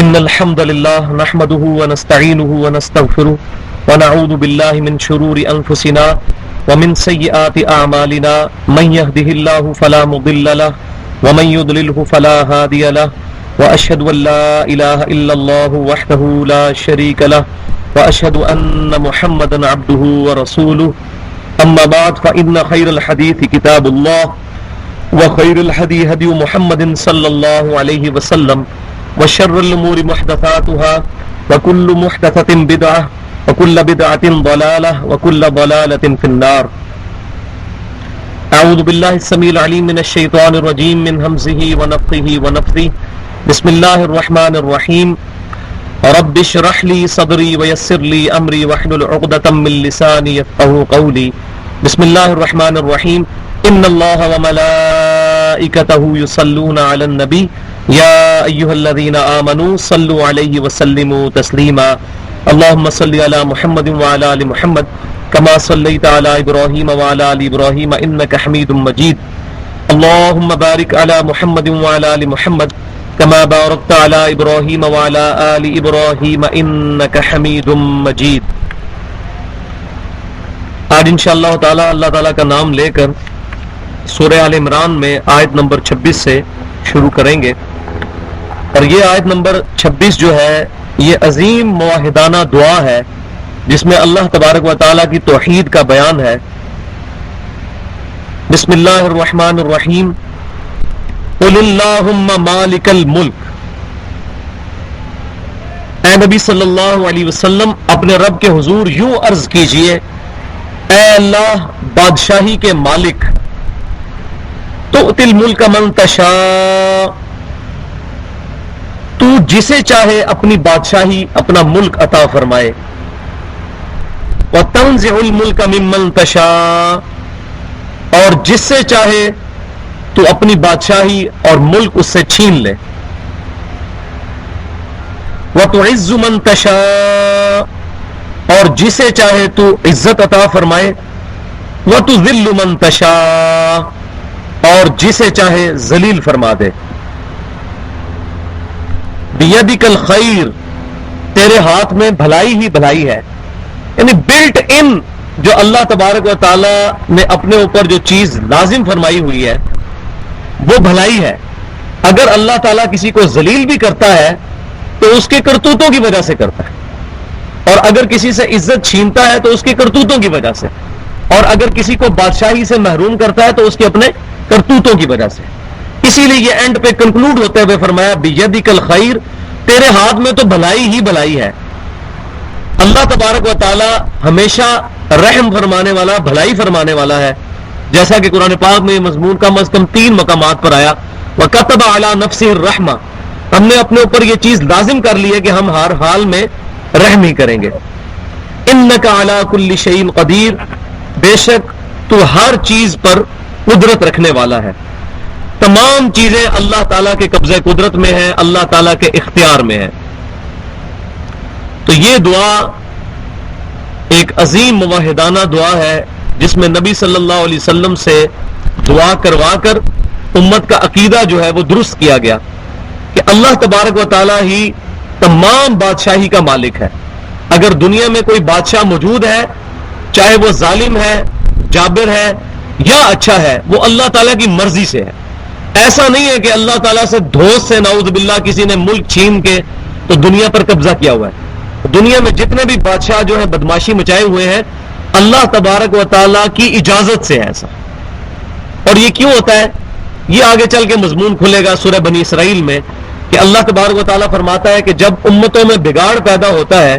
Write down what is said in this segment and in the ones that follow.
إن الحمد لله نحمده ونستعينه ونستغفره ونعوذ بالله من شرور أنفسنا ومن سيئات أعمالنا من يهده الله فلا مضل له ومن يضلله فلا هادي له وأشهد أن لا إله إلا الله وحده لا شريك له وأشهد أن محمدا عبده ورسوله أما بعد فإن خير الحديث كتاب الله وخير الهدي هدي محمد صلى الله عليه وسلم وشر الأمور محدثاتها وكل محدثة بدعة وكل بدعة ضلالة وكل ضلالة في النار. أعوذ بالله السميع العليم من الشيطان الرجيم من همزه ونفخه ونفثه. بسم الله الرحمن الرحيم. رب اشرح لي صدري ويسر لي أمري واحلل عقدة من لساني يفقهوا قولي. بسم الله الرحمن الرحيم. إن الله وملائكته يصلون على النبي يا أيها الذين آمنوا صلوا عليه وسلموا تسليما. اللهم صل على محمد وعلى آل محمد كما صليت على إبراهيم وعلى آل إبراهيم إنك حميد مجيد. اللهم بارك على محمد وعلى آل محمد كما باركت على إبراهيم وعلى آل إبراهيم إنك حميد مجيد. آج انشاءاللہ تعالی اللہ تعالیٰ کا نام لے کر سورہ آل عمران میں آیت نمبر 26 سے شروع کریں گے. اور یہ آیت نمبر 26 جو ہے یہ عظیم موحدانہ دعا ہے جس میں اللہ تبارک و تعالیٰ کی توحید کا بیان ہے. بسم اللہ الرحمن الرحیم. قل اللہم مالک الملک. اے نبی صلی اللہ علیہ وسلم اپنے رب کے حضور یوں عرض کیجئے اے اللہ بادشاہی کے مالک. تؤتی الملک من تشاء. تو جسے چاہے اپنی بادشاہی اپنا ملک عطا فرمائے. وتنزع الملک ممن تشاء. اور جس سے چاہے تو اپنی بادشاہی اور ملک اس سے چھین لے. وتعز من تشاء. اور جسے چاہے تو عزت عطا فرمائے. وتذل من تشاء. اور جسے چاہے ذلیل فرما دے. بیدک الخیر. تیرے ہاتھ میں بھلائی ہی بھلائی ہے. یعنی بلٹ ان جو اللہ تبارک و تعالی نے اپنے اوپر جو چیز لازم فرمائی ہوئی ہے وہ بھلائی ہے. اگر اللہ تعالیٰ کسی کو ذلیل بھی کرتا ہے تو اس کے کرتوتوں کی وجہ سے کرتا ہے. اور اگر کسی سے عزت چھینتا ہے تو اس کے کرتوتوں کی وجہ سے. اور اگر کسی کو بادشاہی سے محروم کرتا ہے تو اس کے اپنے کرتوتوں کی وجہ سے. اسی لیے یہ اینڈ پہ کنکلوڈ ہوتے ہوئے فرمایا بیدک الخیر. تیرے ہاتھ میں تو بھلائی ہی بھلائی ہے. اللہ تبارک و تعالی ہمیشہ رحم فرمانے والا بھلائی فرمانے والا ہے. جیسا کہ قرآن پاک میں یہ مضمون کم از کم 3 مقامات پر آیا. وَكَتَبَ عَلَى نَفْسِهِ الرَّحْمَةَ. ہم نے اپنے اوپر یہ چیز لازم کر لی ہے کہ ہم ہر حال میں رحم ہی کریں گے. إِنَّكَ عَلَى كُلِّ شَيْءٍ قَدِيرٌ. بے شک تو ہر چیز پر قدرت رکھنے والا ہے. تمام چیزیں اللہ تعالیٰ کے قبضے قدرت میں ہیں, اللہ تعالیٰ کے اختیار میں ہیں. تو یہ دعا ایک عظیم موحدانہ دعا ہے جس میں نبی صلی اللہ علیہ وسلم سے دعا کروا کر امت کا عقیدہ جو ہے وہ درست کیا گیا کہ اللہ تبارک و تعالیٰ ہی تمام بادشاہی کا مالک ہے. اگر دنیا میں کوئی بادشاہ موجود ہے چاہے وہ ظالم ہے, جابر ہے یا اچھا ہے, وہ اللہ تعالیٰ کی مرضی سے ہے. ایسا نہیں ہے کہ اللہ تعالیٰ سے دھوس سے نعوذ باللہ کسی نے ملک چھین کے تو دنیا پر قبضہ کیا ہوا ہے. دنیا میں جتنے بھی بادشاہ جو ہیں بدماشی مچائے ہوئے ہیں اللہ تبارک و تعالیٰ کی اجازت سے ایسا. اور یہ کیوں ہوتا ہے یہ آگے چل کے مضمون کھلے گا سورہ بنی اسرائیل میں کہ اللہ تبارک و تعالیٰ فرماتا ہے کہ جب امتوں میں بگاڑ پیدا ہوتا ہے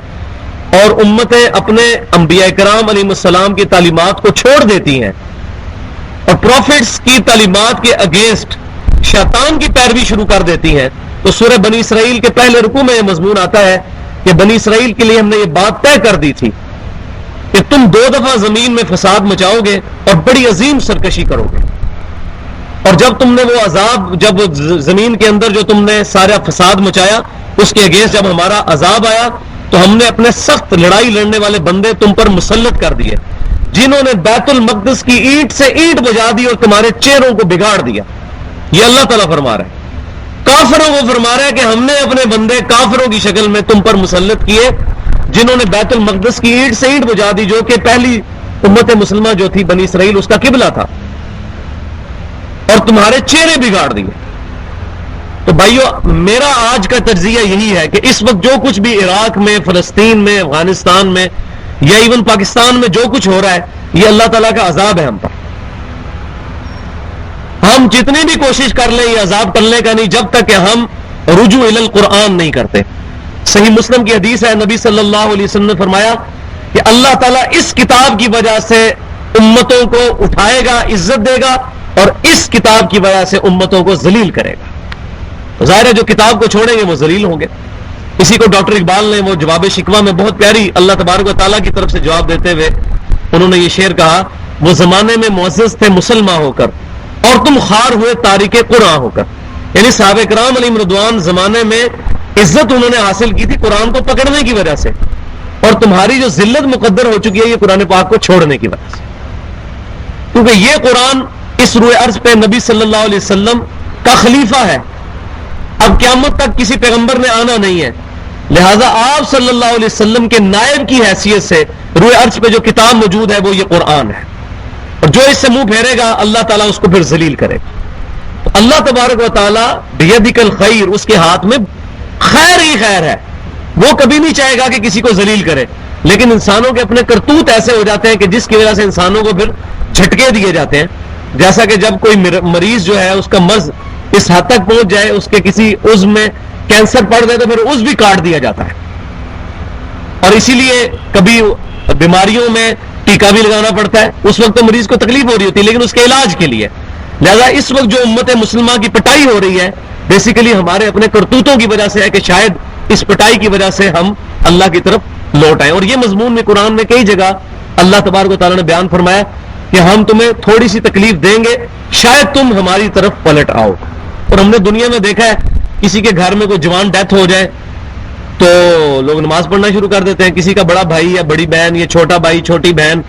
اور امتیں اپنے انبیاء کرام علیہ السلام کی تعلیمات کو چھوڑ دیتی ہیں اور پروفٹس کی تعلیمات کے اگینسٹ شیطان کی پیروی شروع کر دیتی ہیں, تو سورہ بنی اسرائیل کے پہلے رکوع میں یہ مضمون آتا ہے کہ بنی اسرائیل کے لیے ہم نے یہ بات طے کر دی تھی کہ تم 2 دفعہ زمین میں فساد مچاؤ گے اور بڑی عظیم سرکشی کرو گے. اور جب تم نے وہ عذاب جب زمین کے اندر جو تم نے سارا فساد مچایا اس کے اگینسٹ جب ہمارا عذاب آیا تو ہم نے اپنے سخت لڑائی لڑنے والے بندے تم پر مسلط کر دیے جنہوں نے بیت المقدس کی اینٹ سے اینٹ بجا دی اور تمہارے چہروں کو بگاڑ دیا. یہ اللہ تعالیٰ فرما رہا ہے. کافروں کو فرما رہا ہے کہ ہم نے اپنے بندے کافروں کی شکل میں تم پر مسلط کیے، جنہوں نے بیت المقدس کی اینٹ سے اینٹ بجا دی، جو کہ پہلی امت مسلمہ جو تھی بنی اسرائیل اس کا قبلہ تھا، اور تمہارے چہرے بگاڑ دیے۔ تو بھائیو، میرا آج کا تجزیہ یہی ہے کہ اس وقت جو کچھ بھی عراق میں، فلسطین میں، افغانستان میں یا ایون پاکستان میں جو کچھ ہو رہا ہے، یہ اللہ تعالیٰ کا عذاب ہے ہم پر۔ ہم جتنی بھی کوشش کر لیں یہ عذاب ٹلنے کا نہیں جب تک کہ ہم رجوع الی القرآن نہیں کرتے۔ صحیح مسلم کی حدیث ہے، نبی صلی اللہ علیہ وسلم نے فرمایا کہ اللہ تعالیٰ اس کتاب کی وجہ سے امتوں کو اٹھائے گا، عزت دے گا، اور اس کتاب کی وجہ سے امتوں کو ذلیل کرے گا۔ ظاہر ہے جو کتاب کو چھوڑیں گے وہ ذلیل ہوں گے۔ اسی کو ڈاکٹر اقبال نے وہ جواب شکوہ میں بہت پیاری اللہ تبارک و تعالیٰ کی طرف سے جواب دیتے ہوئے انہوں نے یہ شعر کہا، وہ زمانے میں معزز تھے مسلمان ہو کر، اور تم خار ہوئے تارک قرآن ہو کر۔ یعنی صحابہ کرام علیہم رضوان زمانے میں عزت انہوں نے حاصل کی تھی قرآن کو پکڑنے کی وجہ سے، اور تمہاری جو ذلت مقدر ہو چکی ہے یہ قرآن پاک کو چھوڑنے کی وجہ سے، کیونکہ یہ قرآن اس روئے ارض پہ نبی صلی اللہ علیہ وسلم کا خلیفہ ہے۔ اب قیامت تک کسی پیغمبر نے آنا نہیں ہے، لہذا آپ صلی اللہ علیہ وسلم کے نائب کی حیثیت سے روئے ارض پہ جو کتاب موجود ہے وہ یہ قرآن ہے، اور جو اس سے منہ پھیرے گا اللہ تعالیٰ اس کو پھر ذلیل کرے گا۔ تو اللہ تبارک و تعالیٰ بیدک الخیر، اس کے ہاتھ میں خیر ہی خیر ہے، وہ کبھی نہیں چاہے گا کہ کسی کو ذلیل کرے، لیکن انسانوں کے اپنے کرتوت ایسے ہو جاتے ہیں کہ جس کی وجہ سے انسانوں کو پھر جھٹکے دیے جاتے ہیں۔ جیسا کہ جب کوئی مریض جو ہے اس کا مرض اس حد تک پہنچ جائے، اس کے کسی عضو میں کینسر پڑ جائے، تو پھر عضو بھی کاٹ دیا جاتا ہے، اور اسی لیے کبھی بیماریوں میں ٹیکہ بھی لگانا پڑتا ہے۔ اس وقت تو مریض کو تکلیف ہو رہی ہوتی ہے لیکن اس کے علاج کے لیے۔ لہذا اس وقت جو امت مسلمہ کی پٹائی ہو رہی ہے بیسیکلی ہمارے اپنے کرتوتوں کی وجہ سے ہے، کہ شاید اس پٹائی کی وجہ سے ہم اللہ کی طرف لوٹ آئیں۔ اور یہ مضمون میں قرآن میں کئی جگہ اللہ تبارک و تعالیٰ نے بیان فرمایا کہ ہم تمہیں تھوڑی سی تکلیف دیں گے، شاید تم ہماری طرف پلٹ آؤ۔ اور ہم نے دنیا میں دیکھا ہے کسی کے گھر میں کوئی جوان ڈیتھ ہو جائے تو لوگ نماز پڑھنا شروع کر دیتے ہیں، کسی کا بڑا بھائی یا بڑی بہن یا چھوٹا بھائی چھوٹی بہن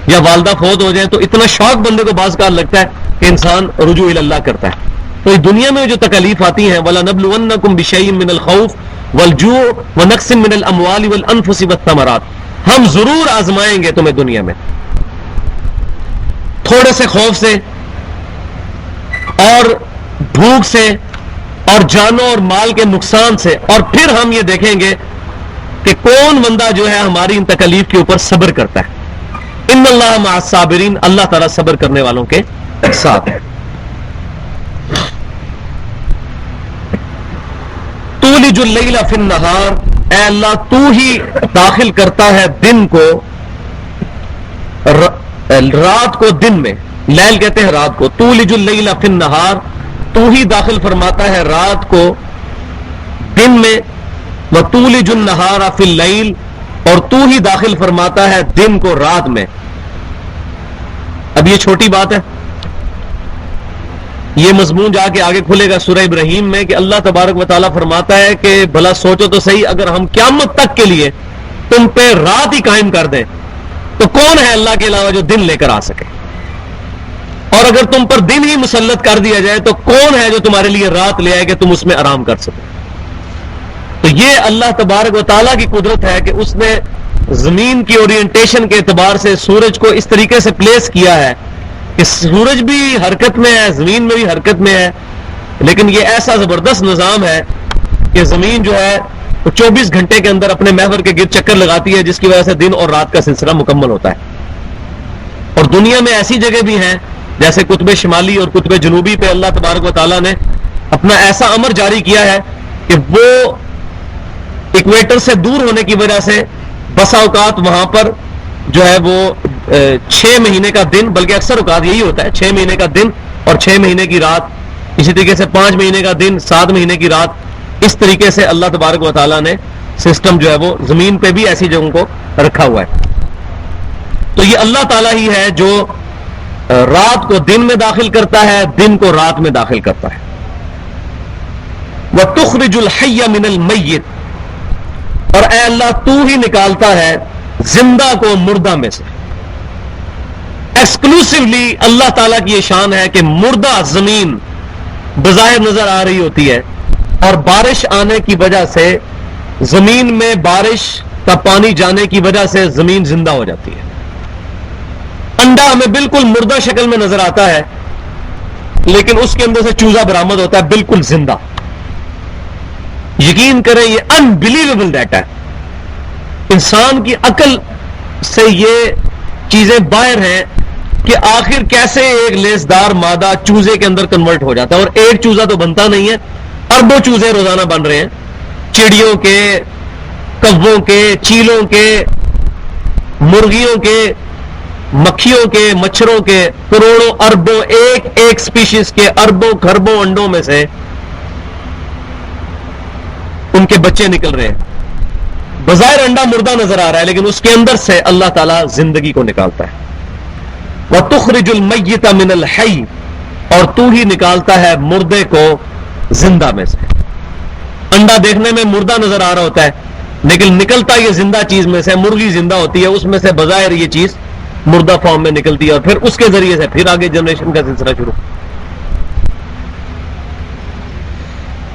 یا والدہ فوت ہو جائیں تو اتنا شوق بندے کو بعض کار لگتا ہے کہ انسان رجوع الی اللہ کرتا ہے۔ تو اس دنیا میں جو تکالیف آتی ہیں، وَلَنَبْلُوَنَّكُمْ بِشَيْءٍ مِّنَ الْخَوْفِ وَالْجُوعِ وَنَقْصٍ مِّنَ الْأَمْوَالِ وَالْأَنفُسِ وَالثَّمَرَاتِ، ہم ضرور آزمائیں گے تمہیں دنیا میں تھوڑے سے خوف سے اور بھوک سے اور جانوں اور مال کے نقصان سے، اور پھر ہم یہ دیکھیں گے کہ کون بندہ جو ہے ہماری ان تکالیف کے اوپر صبر کرتا ہے۔ ان اللہ مع الصابرین، اللہ تعالیٰ صبر کرنے والوں کے ساتھ ہے۔ تولج اللیل فی النہار، اے اللہ تو ہی داخل کرتا ہے دن کو رات کو دن میں، لیل کہتے ہیں رات کو، تولج اللیل فی النہار، تو ہی داخل فرماتا ہے رات کو دن میں، وتولج النہار فی اللیل، اور تو ہی داخل فرماتا ہے دن کو رات میں۔ اب یہ چھوٹی بات ہے، یہ مضمون جا کے آگے کھلے گا سورہ ابراہیم میں کہ اللہ تبارک و تعالیٰ فرماتا ہے کہ بھلا سوچو تو صحیح، اگر ہم قیامت تک کے لیے تم پہ رات ہی قائم کر دیں تو کون ہے اللہ کے علاوہ جو دن لے کر آ سکے، اور اگر تم پر دن ہی مسلط کر دیا جائے تو کون ہے جو تمہارے لیے رات لے آئے کہ تم اس میں آرام کر سکو۔ تو یہ اللہ تبارک و تعالیٰ کی قدرت ہے کہ اس نے زمین کی اورینٹیشن کے اعتبار سے سورج کو اس طریقے سے پلیس کیا ہے کہ سورج بھی حرکت میں ہے، زمین میں بھی حرکت میں ہے، لیکن یہ ایسا زبردست نظام ہے کہ زمین جو ہے 24 گھنٹے کے اندر اپنے محور کے گرد چکر لگاتی ہے، جس کی وجہ سے دن اور رات کا سلسلہ مکمل ہوتا ہے۔ اور دنیا میں ایسی جگہ بھی ہیں جیسے قطب شمالی اور قطب جنوبی پہ اللہ تبارک و تعالیٰ نے اپنا ایسا امر جاری کیا ہے کہ وہ ایکویٹر سے دور ہونے کی وجہ سے بسا اوقات وہاں پر جو ہے وہ 6 مہینے کا دن، بلکہ اکثر اوقات یہی ہوتا ہے 6 مہینے کا دن اور 6 مہینے کی رات، اسی طریقے سے 5 مہینے کا دن 7 مہینے کی رات، اس طریقے سے اللہ تبارک و تعالیٰ نے سسٹم جو ہے وہ زمین پہ بھی ایسی جگہوں کو رکھا ہوا ہے۔ تو یہ اللہ تعالیٰ ہی ہے جو رات کو دن میں داخل کرتا ہے، دن کو رات میں داخل کرتا ہے۔ وَتُخْرِجُ الْحَيَّ مِنَ الْمَيِّتِ، اور اے اللہ تو ہی نکالتا ہے زندہ کو مردہ میں سے۔ ایکسکلوسیولی اللہ تعالیٰ کی یہ شان ہے کہ مردہ زمین بظاہر نظر آ رہی ہوتی ہے اور بارش آنے کی وجہ سے زمین میں بارش کا پانی جانے کی وجہ سے زمین زندہ ہو جاتی ہے. انڈا ہمیں بالکل مردہ شکل میں نظر آتا ہے لیکن اس کے اندر سے چوزا برآمد ہوتا ہے بالکل زندہ. یقین کریں یہ انبلیویبل ڈیٹا ہے. انسان کی عقل سے یہ چیزیں باہر ہیں کہ آخر کیسے ایک لیسدار مادہ چوزے کے اندر کنورٹ ہو جاتا ہے. اور ایک چوزا تو بنتا نہیں ہے, اربوں چوزے روزانہ بن رہے ہیں, چڑیوں کے, کووں کے, چیلوں کے, مرغیوں کے, مکھیوں کے, مچھروں کے, کروڑوں اربوں ایک ایک سپیشیز کے اربوں کھربوں انڈوں میں سے ان کے بچے نکل رہے ہیں. بظاہر انڈا مردہ نظر آ رہا ہے لیکن اس کے اندر سے اللہ تعالیٰ زندگی کو نکالتا ہے. وَتُخْرِجُ الْمَيِّتَ مِنَ الْحَيِّ, اور تو ہی نکالتا ہے مردے کو زندہ میں سے. انڈا دیکھنے میں مردہ نظر آ رہا ہوتا ہے لیکن نکلتا یہ زندہ چیز میں سے. مرغی زندہ ہوتی ہے, اس میں سے بظاہر یہ چیز مردہ فارم میں نکلتی ہے اور پھر اس کے ذریعے سے پھر آگے جنریشن کا سلسلہ شروع.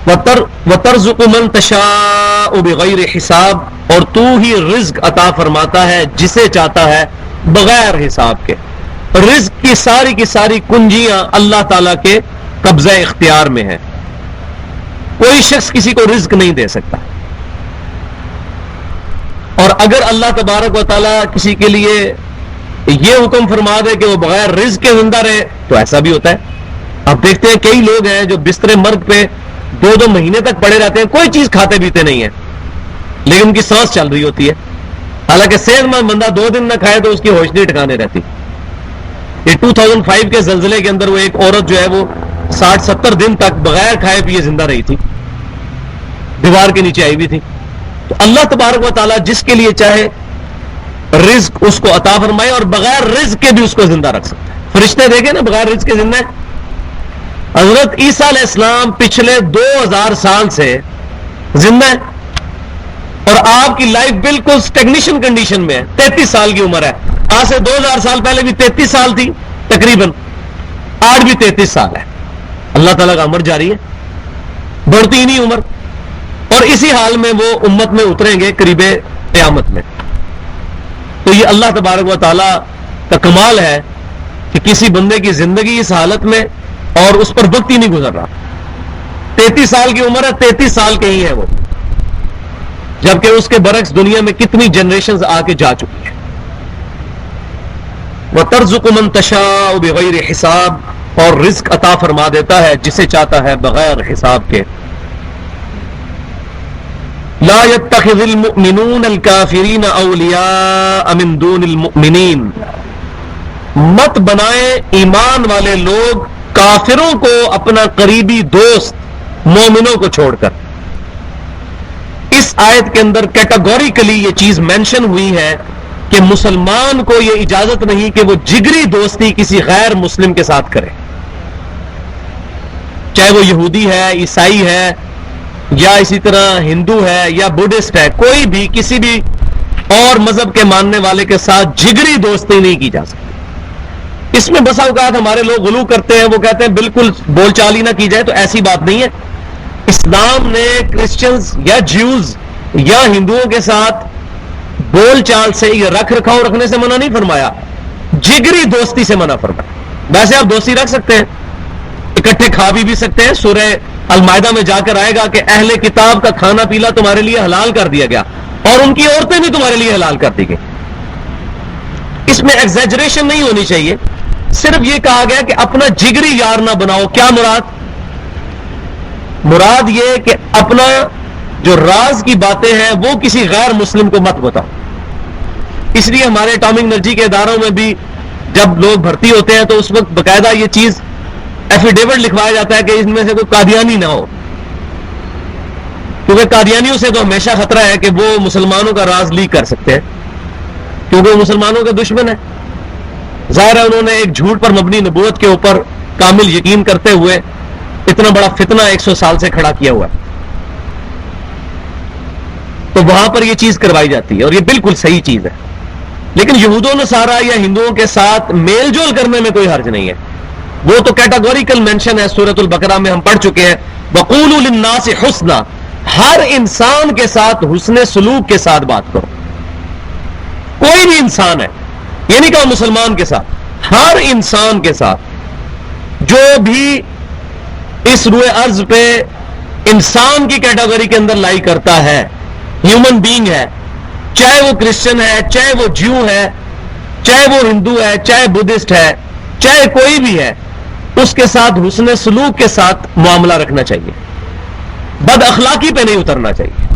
وَتَرْزُقُ مَن تَشَاءُ بِغَيْرِ حِسَاب, اور تو ہی رزق عطا فرماتا ہے جسے چاہتا ہے بغیر حساب کے. رزق کی ساری کنجیاں اللہ تعالیٰ کے قبضہ اختیار میں ہیں. کوئی شخص کسی کو رزق نہیں دے سکتا. اور اگر اللہ تبارک و تعالیٰ کسی کے لیے یہ حکم فرما دے کہ وہ بغیر رزق کے زندہ رہے تو ایسا بھی ہوتا ہے. آپ دیکھتے ہیں کئی لوگ ہیں جو بستر مرگ پہ 2 مہینے تک پڑے رہتے ہیں, کوئی چیز کھاتے پیتے نہیں ہیں لیکن ان کی سانس چل رہی ہوتی ہے. حالانکہ صحت مند بندہ 2 دن نہ کھائے تو اس کی ہوش نہیں ٹھکانے رہتی. یہ 2005 کے زلزلے کے اندر وہ ایک عورت جو ہے وہ 60-70 دن تک بغیر کھائے پیے زندہ رہی تھی, دیوار کے نیچے آئی ہوئی تھی. تو اللہ تبارک و تعالیٰ جس کے لیے چاہے رزق اس کو عطا فرمائے اور بغیر رزق کے بھی اس کو زندہ رکھ سکتا ہے. فرشتے دیکھیں نا بغیر رزق کے زندہ ہے. حضرت عیسیٰ علیہ السلام پچھلے 2000 سال سے زندہ ہے اور آپ کی لائف بالکل اسٹیگنیشن کنڈیشن میں ہے. 33 سال کی عمر ہے. آج سے 2000 سال پہلے بھی 33 سال تھی تقریباً, آج بھی 33 سال ہے. اللہ تعالیٰ کا امر جاری ہے, بڑھتی ہی نہیں عمر. اور اسی حال میں وہ امت میں اتریں گے قریب قیامت میں. تو یہ اللہ تبارک و تعالیٰ کا کمال ہے کہ کسی بندے کی زندگی اس حالت میں اور اس پر وقت ہی نہیں گزر رہا. 33 سال کی عمر ہے, 33 سال کے ہی ہے وہ, جبکہ اس کے برعکس دنیا میں کتنی جنریشنز آ کے جا چکی ہیں. وَتَرْزُقُ مَن تَشَاءُ بِغَيْرِ حِسَاب, اور رزق عطا فرما دیتا ہے جسے چاہتا ہے بغیر حساب کے. لا يتخذ المؤمنون الكافرين اولیاء من دون المؤمنین, مت بنائیں ایمان والے لوگ کافروں کو اپنا قریبی دوست مومنوں کو چھوڑ کر. اس آیت کے اندر کیٹاگوریکلی یہ چیز مینشن ہوئی ہے کہ مسلمان کو یہ اجازت نہیں کہ وہ جگری دوستی کسی غیر مسلم کے ساتھ کرے, چاہے وہ یہودی ہے, عیسائی ہے, یا اسی طرح ہندو ہے یا بدھسٹ ہے. کوئی بھی کسی بھی اور مذہب کے ماننے والے کے ساتھ جگری دوستی نہیں کی جا سکتی. اس میں بسا اوقات ہمارے لوگ غلو کرتے ہیں, وہ کہتے ہیں بالکل بول چال ہی نہ کی جائے. تو ایسی بات نہیں ہے. اسلام نے کرسچنز یا جیوز یا ہندوؤں کے ساتھ بول چال سے یا رکھ رکھاؤ رکھنے سے منع نہیں فرمایا, جگری دوستی سے منع فرمایا. ویسے آپ دوستی رکھ سکتے ہیں, اکٹھے کھا بھی سکتے ہیں. سورہ المائدہ میں جا کر آئے گا کہ اہل کتاب کا کھانا پینا تمہارے لیے حلال کر دیا گیا اور ان کی عورتیں بھی تمہارے لیے حلال کر دی گئی. اس میں ایگزیجریشن نہیں ہونی چاہیے. صرف یہ کہا گیا کہ اپنا جگری یار نہ بناؤ. کیا مراد یہ کہ اپنا جو راز کی باتیں ہیں وہ کسی غیر مسلم کو مت بتاؤ. اس لیے ہمارے اٹامک انرجی کے اداروں میں بھی جب لوگ بھرتی ہوتے ہیں تو اس وقت باقاعدہ یہ چیز ایفیڈیوٹ لکھوایا جاتا ہے کہ ان میں سے کوئی قادیانی نہ ہو, کیونکہ قادیانیوں سے تو ہمیشہ خطرہ ہے کہ وہ مسلمانوں کا راز لیک کر سکتے ہیں کیونکہ وہ مسلمانوں کے دشمن ہیں. ظاہر ہے انہوں نے ایک جھوٹ پر مبنی نبوت کے اوپر کامل یقین کرتے ہوئے اتنا بڑا فتنہ 100 سال سے کھڑا کیا ہوا ہے. تو وہاں پر یہ چیز کروائی جاتی ہے اور یہ بالکل صحیح چیز ہے. لیکن یہود و نصارہ یا ہندوؤں کے ساتھ میل جول کرنے میں کوئی حرج نہیں ہے. وہ تو کیٹاگوریکل مینشن ہے, سورۃ البقرہ میں ہم پڑھ چکے ہیں وقولوا للناس حسنا، ہر انسان کے ساتھ حسن سلوک کے ساتھ بات کرو. کوئی بھی انسان ہے، یہ نہیں کہا مسلمان کے ساتھ، ہر انسان کے ساتھ جو بھی اس روئے ارض پہ انسان کی کیٹیگری کے اندر لائی کرتا ہے، ہیومن بینگ ہے، چاہے وہ کرسچن ہے، چاہے وہ جیو ہے، چاہے وہ ہندو ہے، چاہے بدھسٹ ہے، چاہے کوئی بھی ہے، اس کے ساتھ حسن سلوک کے ساتھ معاملہ رکھنا چاہیے. بد اخلاقی پہ نہیں اترنا چاہیے.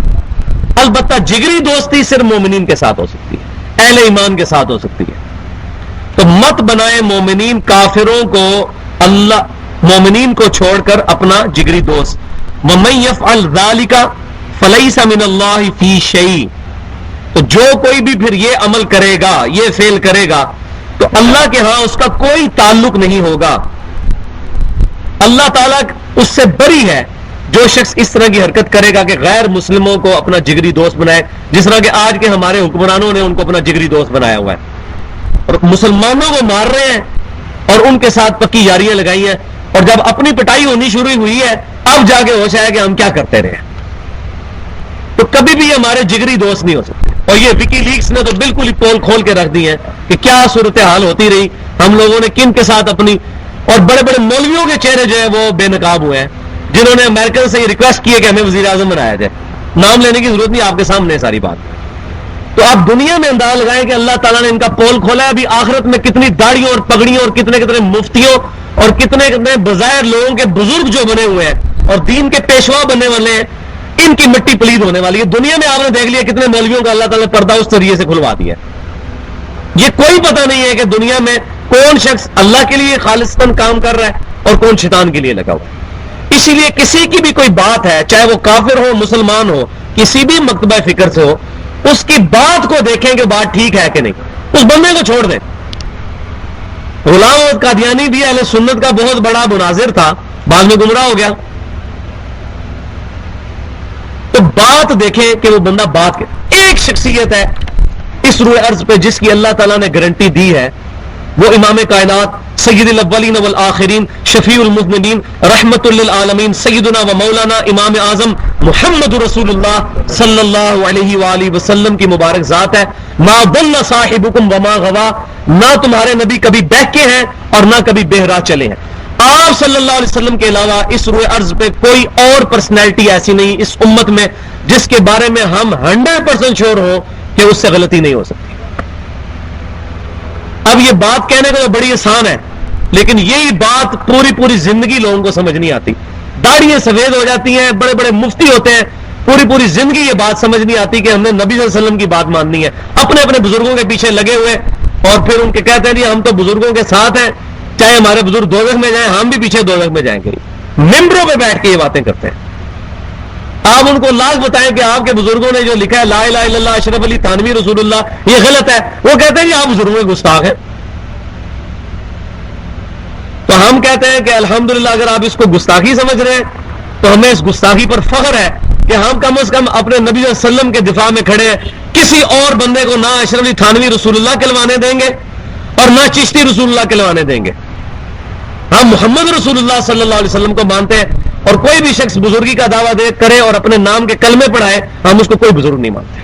البتہ جگری دوستی صرف مومنین کے ساتھ ہو سکتی ہے، اہل ایمان کے ساتھ ہو سکتی ہے. تو مت بنائے مومنین کافروں کو اللہ مومنین کو چھوڑ کر اپنا جگری دوست. وَمَن يَفْعَلْ ذَلِكَ فَلَيْسَ مِنَ اللَّهِ فِي شَيْءٍ، تو جو کوئی بھی پھر یہ عمل کرے گا، یہ فعل کرے گا، تو اللہ کے ہاں اس کا کوئی تعلق نہیں ہوگا. اللہ تعالیٰ اس سے بری ہے جو شخص اس طرح کی حرکت کرے گا کہ غیر مسلموں کو اپنا جگری دوست بنائے، جس طرح کہ آج کے ہمارے حکمرانوں نے ان کو اپنا جگری دوست بنایا ہوا ہے اور مسلمانوں کو مار رہے ہیں اور ان کے ساتھ پکی یاریاں لگائی ہیں، اور جب اپنی پٹائی ہونی شروع ہوئی ہے اب جا کے ہوش آیا کہ ہم کیا کرتے رہے. تو کبھی بھی ہمارے جگری دوست نہیں ہو سکتے. اور یہ وکی لیکس نے تو بالکل ہی پول کھول کے رکھ دی ہے کہ کیا صورتحال ہوتی رہی، ہم لوگوں نے کن کے ساتھ اپنی، اور بڑے بڑے مولویوں کے چہرے جو ہے وہ بے نقاب ہوئے ہیں جنہوں نے امریکن سے یہ ریکویسٹ کی ہے کہ ہمیں وزیر اعظم بنایا جائے. نام لینے کی ضرورت نہیں، آپ کے سامنے ہے ساری بات. تو آپ دنیا میں اندازہ لگائیں کہ اللہ تعالیٰ نے ان کا پول کھولا ہے. ابھی آخرت میں کتنی داڑھیوں اور پگڑیوں اور کتنے کتنے مفتیوں اور کتنے کتنے بظاہر لوگوں کے بزرگ جو بنے ہوئے ہیں اور دین کے پیشوا بننے والے ہیں، ان کی مٹی پلید ہونے والی ہے. دنیا میں آپ نے دیکھ لیا کتنے مولویوں کا اللہ تعالیٰ نے پردہ اس طریقے سے کھلوا دیا. یہ کوئی پتہ نہیں ہے کہ دنیا میں کون شخص اللہ کے لیے خالصتاً کام کر رہا ہے اور کون شیطان کے لیے لگا ہوا ہے. اسی لیے کسی کی بھی کوئی بات ہے، چاہے وہ کافر ہو مسلمان ہو، کسی بھی مکتبہ فکر سے ہو، اس کی بات کو دیکھیں کہ بات ٹھیک ہے کہ نہیں، اس بندے کو چھوڑ دیں. غلام احمد قادیانی بھی اہل سنت کا بہت بڑا مناظر تھا، بعد میں گمراہ ہو گیا. تو بات دیکھیں کہ وہ بندہ بات کے ایک شخصیت ہے اس روئے ارض پہ جس کی اللہ تعالیٰ نے گارنٹی دی ہے، وہ امام کائنات سید الاولین والآخرین شفیع المذنبین رحمت للعالمین سیدنا و مولانا امام اعظم محمد رسول اللہ صلی اللہ علیہ وآلہ وسلم کی مبارک ذات ہے. ما ضل صاحبکم وما غوا، نہ تمہارے نبی کبھی بہکے ہیں اور نہ کبھی بہرا چلے ہیں. آپ صلی اللہ علیہ وسلم کے علاوہ اس روئے ارض پہ کوئی اور پرسنالٹی ایسی نہیں اس امت میں جس کے بارے میں ہم 100% شور ہو کہ اس سے غلطی نہیں ہو سکتی. اب یہ بات کہنے کو تو بڑی آسان ہے، لیکن یہی بات پوری زندگی لوگوں کو سمجھ نہیں آتی. داڑھیاں سفید ہو جاتی ہیں، بڑے بڑے مفتی ہوتے ہیں، پوری زندگی یہ بات سمجھ نہیں آتی کہ ہم نے نبی صلی اللہ علیہ وسلم کی بات ماننی ہے. اپنے بزرگوں کے پیچھے لگے ہوئے اور پھر ان کے کہتے ہیں جی ہم تو بزرگوں کے ساتھ ہیں، چاہے ہمارے بزرگ دوزخ میں جائیں ہم بھی پیچھے دوزخ میں جائیں گے. ممبروں پہ بیٹھ کے یہ باتیں کرتے ہیں. آپ ان کو لاکھ بتائیں کہ آپ کے بزرگوں نے جو لکھا ہے لا الہ الا اللہ اشرف علی تھانوی رسول اللہ، یہ غلط ہے. وہ کہتے ہیں جی آپ بزرگوں کے گستاخ ہیں. تو ہم کہتے ہیں کہ الحمدللہ اگر آپ اس کو گستاخی سمجھ رہے ہیں تو ہمیں اس گستاخی پر فخر ہے کہ ہم کم از کم اپنے نبی صلی اللہ علیہ وسلم کے دفاع میں کھڑے ہیں. کسی اور بندے کو نہ اشرف علی تھانوی رسول اللہ کہلوانے دیں گے اور نہ چشتی رسول اللہ کہلوانے دیں گے. ہم محمد رسول اللہ صلی اللہ علیہ وسلم کو مانتے ہیں، اور کوئی بھی شخص بزرگی کا دعویٰ دے کرے اور اپنے نام کے کلمے پڑھائے ہم اس کو کوئی بزرگ نہیں مانتے.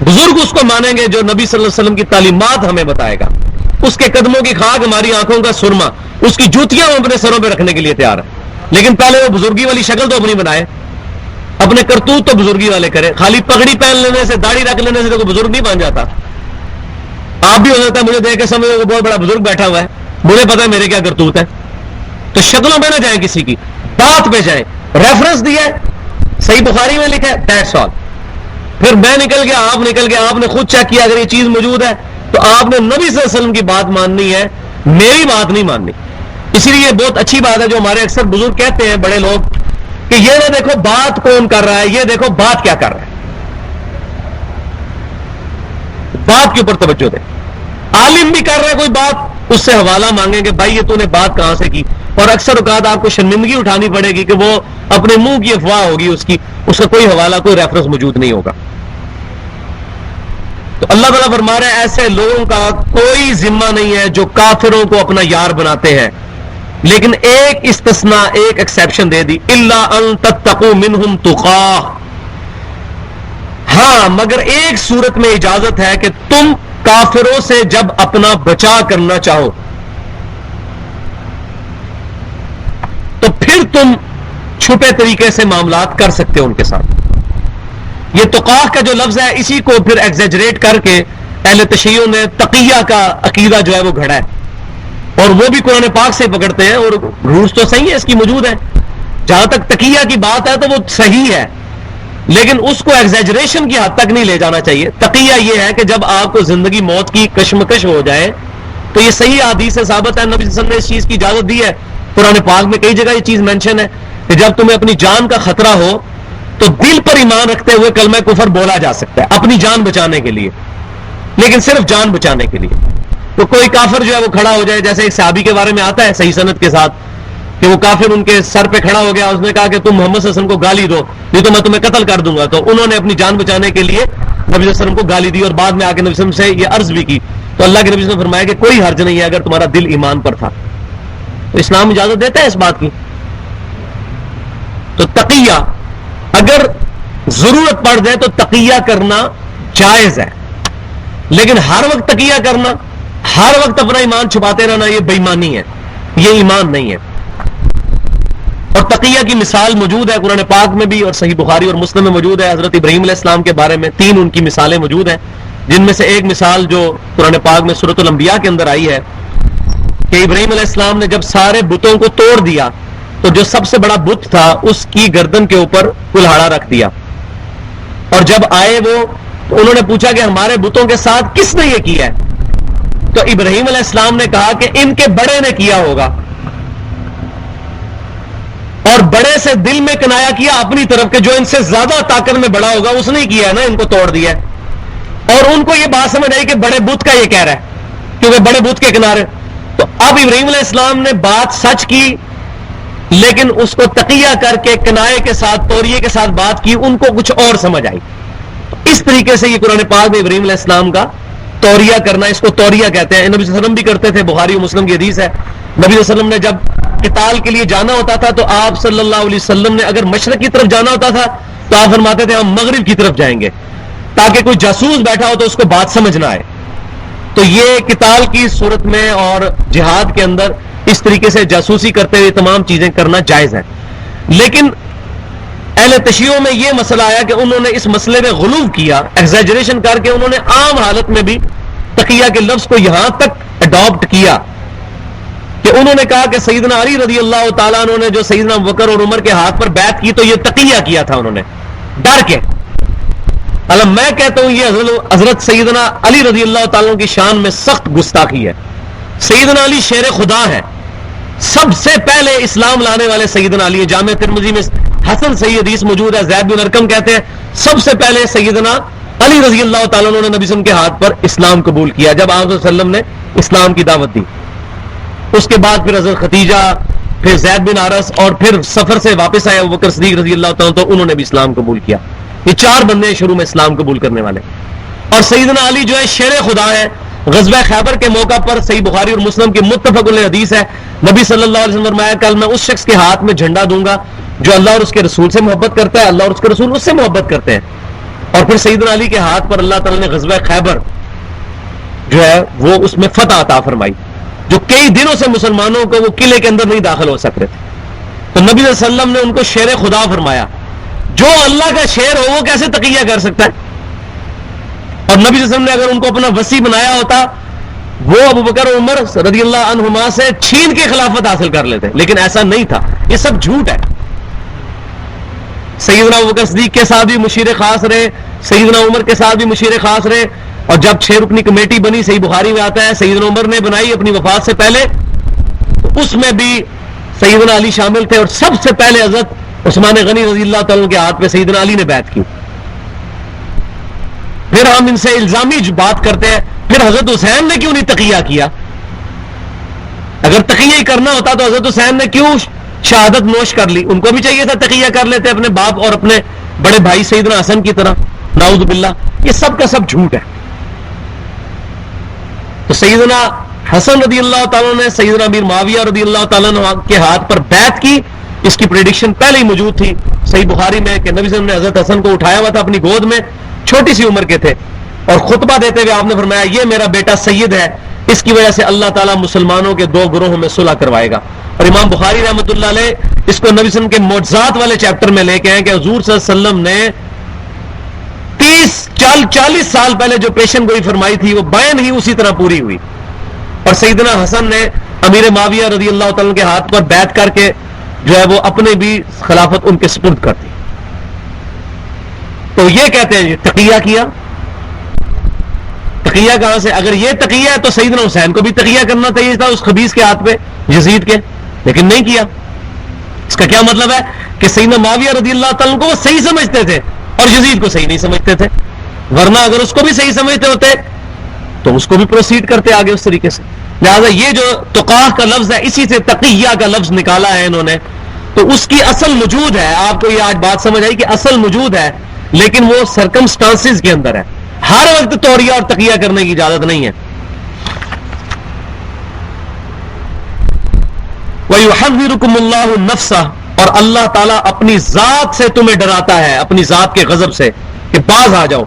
بزرگ اس کو مانیں گے جو نبی صلی اللہ علیہ وسلم کی تعلیمات ہمیں بتائے گا. اس کے قدموں کی خاک ہماری آنکھوں کا سرما، اس کی جوتیاں ہم اپنے سروں پہ رکھنے کے لیے تیار ہیں. لیکن پہلے وہ بزرگی والی شکل تو اپنی بنائے، اپنے کرتوت تو بزرگی والے کرے. خالی پگڑی پہن لینے سے داڑھی رکھ لینے سے تو کوئی بزرگ نہیں بن جاتا. آپ بھی ہو جاتا ہے مجھے دیکھ کے سمجھو کہ بہت بڑا بزرگ بیٹھا ہوا ہے، مجھے پتا ہے میرے کیا کرتوت ہے. تو شکلوں پہ نہ جائیں، کسی کی بات پہ جائیں. ریفرنس دیا ہے صحیح بخاری میں لکھا ہے، دیٹس آل. پھر میں نکل گیا، آپ نکل گیا، آپ نے خود چیک کیا اگر یہ چیز موجود ہے تو آپ نے نبی صلی اللہ علیہ وسلم کی بات ماننی ہے، میری بات نہیں ماننی. اسی لیے یہ بہت اچھی بات ہے جو ہمارے اکثر بزرگ کہتے ہیں بڑے لوگ کہ یہ نہ دیکھو بات کون کر رہا ہے، یہ دیکھو بات کیا کر رہا ہے. بات کے اوپر توجہ دیں. عالم بھی کر رہا ہے کوئی بات، اس سے حوالہ مانگیں کہ بھائی یہ تو نے بات کہاں سے کی. اور اکثر اوقات آپ کو شرمندگی اٹھانی پڑے گی کہ وہ اپنے منہ کی افواہ ہوگی، اس کا کوئی حوالہ کوئی ریفرنس موجود نہیں ہوگا. تو اللہ تعالیٰ فرما رہے ہیں ایسے لوگوں کا کوئی ذمہ نہیں ہے جو کافروں کو اپنا یار بناتے ہیں لیکن ایک استثناء، ایک ایکسیپشن دے دی، الا ان تتقوا منہم تقاہ، ہاں مگر ایک صورت میں اجازت ہے کہ تم کافروں سے جب اپنا بچا کرنا چاہو تو پھر تم چھپے طریقے سے معاملات کر سکتے ہو ان کے ساتھ۔ یہ تقاہ کا جو لفظ ہے اسی کو پھر ایگزیجریٹ کر کے اہل تشیع نے تقیہ کا عقیدہ جو ہے وہ گھڑا ہے، اور وہ بھی قرآن پاک سے پکڑتے ہیں، اور روز تو صحیح ہے اس کی موجود ہے، جہاں تک تقیہ کی بات ہے تو وہ صحیح ہے، لیکن اس کو ایگزیجریشن کی حد تک نہیں لے جانا چاہیے۔ تقیہ یہ ہے کہ جب آپ کو زندگی موت کی کشمکش ہو جائے تو یہ صحیح حدیث سے ثابت ہے، نبی صلی اللہ علیہ وسلم نے اس چیز کی اجازت دی ہے، قرآن پاک میں کئی جگہ یہ چیز مینشن ہے کہ جب تمہیں اپنی جان کا خطرہ ہو تو دل پر ایمان رکھتے ہوئے کلمہ کفر بولا جا سکتا ہے اپنی جان بچانے کے لیے، لیکن صرف جان بچانے کے لیے۔ تو کوئی کافر جو ہے وہ کھڑا ہو جائے، جیسے ایک صحابی کے بارے میں آتا ہے صحیح سند کے ساتھ کہ وہ کافر ان کے سر پہ کھڑا ہو گیا، اس نے کہا کہ تم محمد صلی اللہ علیہ وسلم کو گالی دو نہیں تو میں تمہیں قتل کر دوں گا، تو انہوں نے اپنی جان بچانے کے لیے نبی صلی اللہ علیہ وسلم کو گالی دی، اور بعد میں آ کے نبی صلی اللہ علیہ وسلم سے یہ عرض بھی کی، تو اللہ کے نبی صلی اللہ علیہ وسلم نے فرمایا کہ کوئی حرج نہیں ہے اگر تمہارا دل ایمان پر تھا۔ تو اسلام اجازت دیتا ہے اس بات کی۔ تو تقیہ اگر ضرورت پڑ جائے تو تقیہ کرنا جائز ہے، لیکن ہر وقت تقیہ کرنا، ہر وقت اپنا ایمان چھپاتے رہنا، یہ بے ایمانی ہے، یہ ایمان نہیں ہے۔ اور تقیہ کی مثال موجود ہے قرآن پاک میں بھی، اور صحیح بخاری اور مسلم میں موجود ہے۔ حضرت ابراہیم علیہ السلام کے بارے میں 3 ان کی مثالیں موجود ہیں، جن میں سے ایک مثال جو قرآن پاک میں سورۃ الانبیاء کے اندر آئی ہے کہ ابراہیم علیہ السلام نے جب سارے بتوں کو توڑ دیا تو جو سب سے بڑا بت تھا اس کی گردن کے اوپر کلہاڑا رکھ دیا، اور جب آئے وہ تو انہوں نے پوچھا کہ ہمارے بتوں کے ساتھ کس نے یہ کیا ہے؟ تو ابراہیم علیہ السلام نے کہا کہ ان کے بڑے نے کیا ہوگا، اور بڑے سے دل میں کنایا کیا اپنی طرف کہ جو ان سے زیادہ طاقت میں بڑا ہوگا اس نے کیا ہے نا، ان کو توڑ دیا ہے۔ اور ان کو یہ بات سمجھ آئی کہ بڑے بت کا یہ کہہ رہا ہے کیونکہ بڑے بت کے کنارے۔ تو اب ابراہیم علیہ السلام نے بات سچ کی، لیکن اس کو تقیہ کر کے کنائے کے ساتھ، توریے کے ساتھ بات کی، ان کو کچھ اور سمجھ آئی۔ اس طریقے سے یہ قرآن پاک میں ابراہیم علیہ السلام کا توریہ کرنا، اس کو توریہ کہتے ہیں۔ نبی صلی اللہ علیہ وسلم بھی کرتے تھے، بخاری و مسلم کی حدیث ہے، نبی صلی اللہ علیہ وسلم نے جب قتال کے لیے جانا ہوتا تھا تو آپ صلی اللہ علیہ وسلم نے اگر مشرق کی طرف جانا ہوتا تھا تو آپ فرماتے تھے ہم مغرب کی طرف جائیں گے، تاکہ کوئی جاسوس بیٹھا ہو تو اس کو بات سمجھ نہ آئے۔ تو یہ قتال کی صورت میں اور جہاد کے اندر اس طریقے سے جاسوسی کرتے ہوئے تمام چیزیں کرنا جائز ہے، لیکن اہل تشیع میں یہ مسئلہ آیا کہ انہوں نے اس مسئلے میں غلو کیا، ایگزیجریشن کر کے انہوں نے عام حالت میں بھی تقیہ کے لفظ کو یہاں تک اڈاپٹ کیا کہ انہوں نے کہا کہ سیدنا علی رضی اللہ تعالیٰ عنہ نے جو سیدنا ابوبکر اور عمر کے ہاتھ پر بیعت کی تو یہ تقیہ کیا تھا انہوں نے ڈر کے۔ الم میں کہتا ہوں یہ حضرت سیدنا علی رضی اللہ تعالیٰ کی شان میں سخت گستاخی ہے۔ سیدنا علی شیر خدا ہے، سب سے پہلے اسلام لانے والے سیدنا علی۔ جامع ترمذی میں حسن صحیح حدیث موجود ہے، زید بن ارقم کہتے ہیں سب سے پہلے سیدنا علی رضی اللہ تعالیٰ عنہ نے نبی صلی اللہ علیہ وسلم کے ہاتھ پر اسلام قبول کیا جب آپ صلی اللہ علیہ وسلم نے اسلام کی دعوت دی۔ اس کے بعد پھر حضرت ختیجہ، پھر زید بن حارث، اور پھر سفر سے واپس آئے ابوبکر صدیق رضی اللہ تعالیٰ تو انہوں نے بھی اسلام قبول کیا۔ یہ 4 بندے ہیں شروع میں اسلام قبول کرنے والے۔ اور سیدنا علی جو ہے شیر خدا ہے۔ غزوہ خیبر کے موقع پر صحیح بخاری اور مسلم کی متفق علیہ حدیث ہے، نبی صلی اللہ علیہ وسلم نے فرمایا کل میں اس شخص کے ہاتھ میں جھنڈا دوں گا جو اللہ اور اس کے رسول سے محبت کرتا ہے، اللہ اور اس کے رسول اس سے محبت کرتے ہیں۔ اور پھر سیدنا علی کے ہاتھ پر اللہ تعالیٰ نے غزوہ خیبر جو ہے وہ اس میں فتح عطا فرمائی، جو کئی دنوں سے مسلمانوں کو وہ قلعے کے اندر نہیں داخل ہو سکتے تھے۔ تو نبی صلی اللہ علیہ وسلم نے ان کو شیر خدا فرمایا۔ جو اللہ کا شیر ہو وہ کیسے تقیہ کر سکتا ہے؟ اور نبی صلی اللہ علیہ وسلم نے اگر ان کو اپنا وصی بنایا ہوتا وہ ابوبکر اور عمر رضی اللہ عنہما سے چھین کے خلافت حاصل کر لیتے، لیکن ایسا نہیں تھا۔ یہ سب جھوٹ ہے۔ سیدنا ابوبکر صدیق کے ساتھ بھی مشیر خاص رہے، سیدنا عمر کے ساتھ بھی مشیر خاص رہے، اور جب 6 رکنی کمیٹی بنی، صحیح بخاری میں آتا ہے سیدنا عمر نے بنائی اپنی وفات سے پہلے، اس میں بھی سیدنا علی شامل تھے، اور سب سے پہلے حضرت عثمان غنی رضی اللہ تعالیٰ کے ہاتھ پہ سیدنا علی نے بیعت کی۔ پھر ہم ان سے الزامی بات کرتے ہیں، پھر حضرت حسین نے کیوں نہیں تقیہ کیا؟ اگر تقیہ ہی کرنا ہوتا تو حضرت حسین نے کیوں شہادت نوش کر لی؟ ان کو بھی چاہیے تھا تقیہ کر لیتے اپنے باپ اور اپنے بڑے بھائی سیدنا حسن کی طرح۔ نعوذ باللہ، یہ سب کا سب جھوٹ ہے۔ تو سیدنا حسن رضی اللہ تعالیٰ نے سیدنا امیر معاویہ رضی اللہ تعالیٰ عنہ کے ہاتھ پر بیعت کی. اس کی پریڈکشن پہلے ہی موجود تھی صحیح بخاری میں کہ نبی صلی اللہ علیہ وسلم نے حضرت حسن کو اٹھایا ہوا تھا اپنی گود میں, چھوٹی سی عمر کے تھے, اور خطبہ دیتے ہوئے آپ نے فرمایا یہ میرا بیٹا سید ہے, اس کی وجہ سے اللہ تعالیٰ مسلمانوں کے دو گروہوں میں صلح کروائے گا. اور امام بخاری رحمۃ اللہ علیہ اس کو نبی صلی اللہ علیہ وسلم کے معجزات والے چیپٹر میں لے کے ہیں کہ حضور صلی اللہ علیہ وسلم نے 40 سال پہلے جو پیشن گوئی فرمائی تھی وہ بیان ہی اسی طرح پوری ہوئی. اور سیدنا حسن نے امیر معاویہ رضی اللہ تعالیٰ کے ہاتھ پر بیعت کر کے جو ہے وہ اپنے بھی خلافت ان کے سپرد کر دی. تو یہ کہتے ہیں تقیہ کیا. تقیہ کہاں سے؟ اگر یہ تقیہ ہے تو سیدنا حسین کو بھی تقیہ کرنا چاہیے تھا اس خبیث کے ہاتھ پہ, یزید کے, لیکن نہیں کیا. اس کا کیا مطلب ہے کہ سیدنا معاویہ رضی اللہ تعالیٰ کو وہ صحیح سمجھتے تھے اور یزید کو صحیح نہیں سمجھتے تھے, ورنہ اگر اس کو بھی صحیح سمجھتے ہوتے تو اس کو بھی پروسیڈ کرتے آگے اس طریقے سے. لہذا یہ جو تقاہ کا لفظ ہے اسی سے تقیہ کا لفظ نکالا ہے انہوں نے. تو اس کی اصل موجود ہے, آپ کو یہ آج بات سمجھ آئی کہ اصل موجود ہے, لیکن وہ سرکمسٹانسز کے اندر ہے. ہر وقت توریہ اور تقیہ کرنے کی اجازت نہیں ہے. وَيُحَذِّرُكُمُ اللَّهُ نَفْسَهُ, اور اللہ تعالیٰ اپنی ذات سے تمہیں ڈراتا ہے, اپنی ذات کے غضب سے کہ باز آ جاؤ.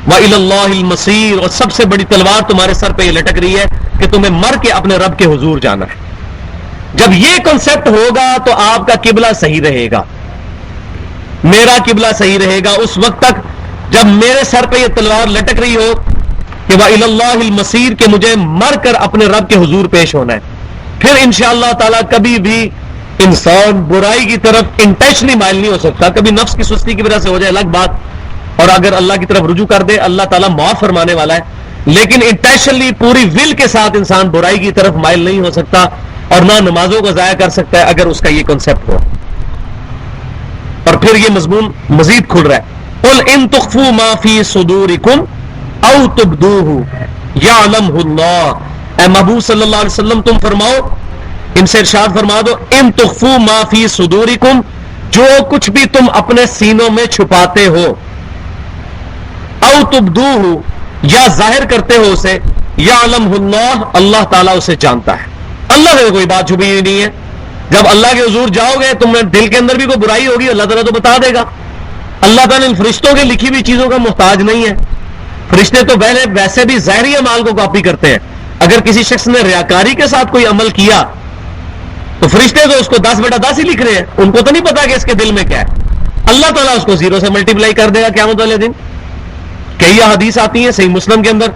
وَإِلَى اللَّهِ الْمَصِيرُ, اور سب سے بڑی تلوار تمہارے سر پہ یہ لٹک رہی ہے کہ تمہیں مر کے اپنے رب کے حضور جانا ہے. جب یہ کنسپٹ ہوگا تو آپ کا قبلہ صحیح رہے گا, میرا قبلہ صحیح رہے گا اس وقت تک جب میرے سر پہ یہ تلوار لٹک رہی ہو کہ وَإِلَى اللَّهِ الْمَصِيرُ, کہ مجھے مر کر اپنے رب کے حضور پیش ہونا ہے. پھر انشاءاللہ تعالیٰ کبھی بھی انسان برائی کی طرف انٹینشنلی مائل نہیں ہو سکتا. کبھی نفس کی سستی کی وجہ سے ہو جائے الگ بات, اور اگر اللہ کی طرف رجوع کر دے اللہ تعالیٰ معاف فرمانے والا ہے, لیکن انٹینشنلی پوری ول کے ساتھ انسان برائی کی طرف مائل نہیں ہو سکتا, اور نہ نمازوں کو ضائع کر سکتا ہے اگر اس کا یہ کنسپٹ ہو. اور پھر یہ مضمون مزید کھل رہا ہے, قُلْ إِن تُخْفُوا مَا فِي صُدُورِكُمْ أَوْ تُبْدُوهُ يَعْلَمْهُ اللَّهُ, اے محبوب صلی اللہ علیہ وسلم تم فرماؤ, ان سے ارشاد فرما دو, ان تخفوا ما فی صدورکم, جو کچھ بھی تم اپنے سینوں میں چھپاتے ہو, او تبدوہ, یا ظاہر کرتے ہو اسے, یعلمہ اللہ, اللہ تعالیٰ اسے جانتا ہے. اللہ سے کوئی بات چھپی نہیں ہے. جب اللہ کے حضور جاؤ گے تم دل کے اندر بھی کوئی برائی ہوگی اللہ تعالیٰ تو بتا دے گا. اللہ تعالیٰ ان فرشتوں کے لکھی ہوئی چیزوں کا محتاج نہیں ہے. فرشتے تو ویسے بھی ظاہری اعمال کو کاپی کرتے ہیں. اگر کسی شخص نے ریاکاری کے ساتھ کوئی عمل کیا تو فرشتے تو اس کو 10/10 ہی لکھ رہے ہیں, ان کو تو نہیں پتا کہ اس کے دل میں کیا ہے. اللہ تعالیٰ اس کو 0 سے ملٹیپلائی کر دے گا قیامت والے دن. کئی حدیث آتی ہیں صحیح مسلم کے اندر,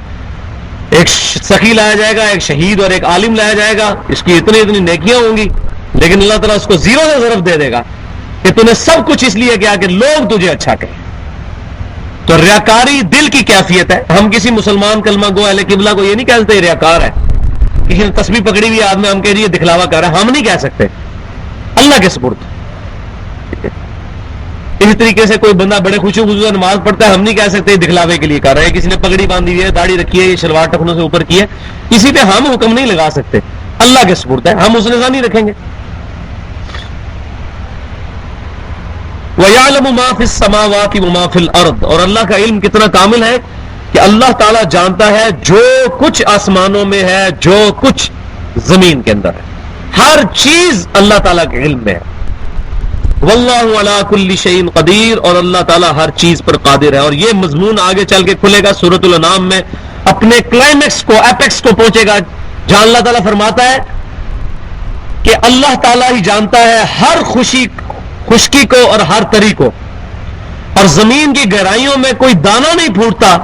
ایک سخی لایا جائے گا, ایک شہید اور ایک عالم لایا جائے گا, اس کی اتنی نیکیاں ہوں گی, لیکن اللہ تعالیٰ اس کو 0 سے ضرب دے دے گا کہ تمہیں سب کچھ اس لیے کیا کہ لوگ تجھے اچھا کہیں. تو ریاکاری دل کی کیفیت ہے. ہم کسی مسلمان کلمہ گو اہل قبلہ کو یہ نہیں کہتے ریاکار ہے, کسی نے تسبیح پکڑی ہوئی آدمی ہم کہہ رہی ہے دکھلاوا کر رہا ہے, ہم نہیں کہہ سکتے, اللہ کے سپرد. اسی طریقے سے کوئی بندہ بڑے خوشی خوشی نماز پڑھتا ہے, ہم نہیں کہہ سکتے دکھلاوے کے لیے کر رہے ہیں. کسی نے پگڑی باندھی ہوئی ہے, داڑھی رکھی ہے, شلوار ٹخنوں سے اوپر کی ہے, کسی پہ ہم حکم نہیں لگا سکتے, اللہ کے سپرد ہے, ہم اس نظام نہیں رکھیں گے. وَيَعْلَمُ مَا فِي السَّمَاوَاتِ وَمَا فِي الْأَرْضِ, اور اللہ کا علم کتنا کامل ہے کہ اللہ تعالیٰ جانتا ہے جو کچھ آسمانوں میں ہے, جو کچھ زمین کے اندر ہے, ہر چیز اللہ تعالیٰ کے علم میں ہے. واللہ علی کل شیء قدیر, اور اللہ تعالیٰ ہر چیز پر قادر ہے. اور یہ مضمون آگے چل کے کھلے گا سورۃ الانعام میں, اپنے کلائمیکس کو, ایپیکس کو پہنچے گا, جہاں اللہ تعالیٰ فرماتا ہے کہ اللہ تعالیٰ ہی جانتا ہے ہر خشکی کو اور ہر تری کو, اور زمین کی گہرائیوں میں کوئی دانہ نہیں پھوٹتا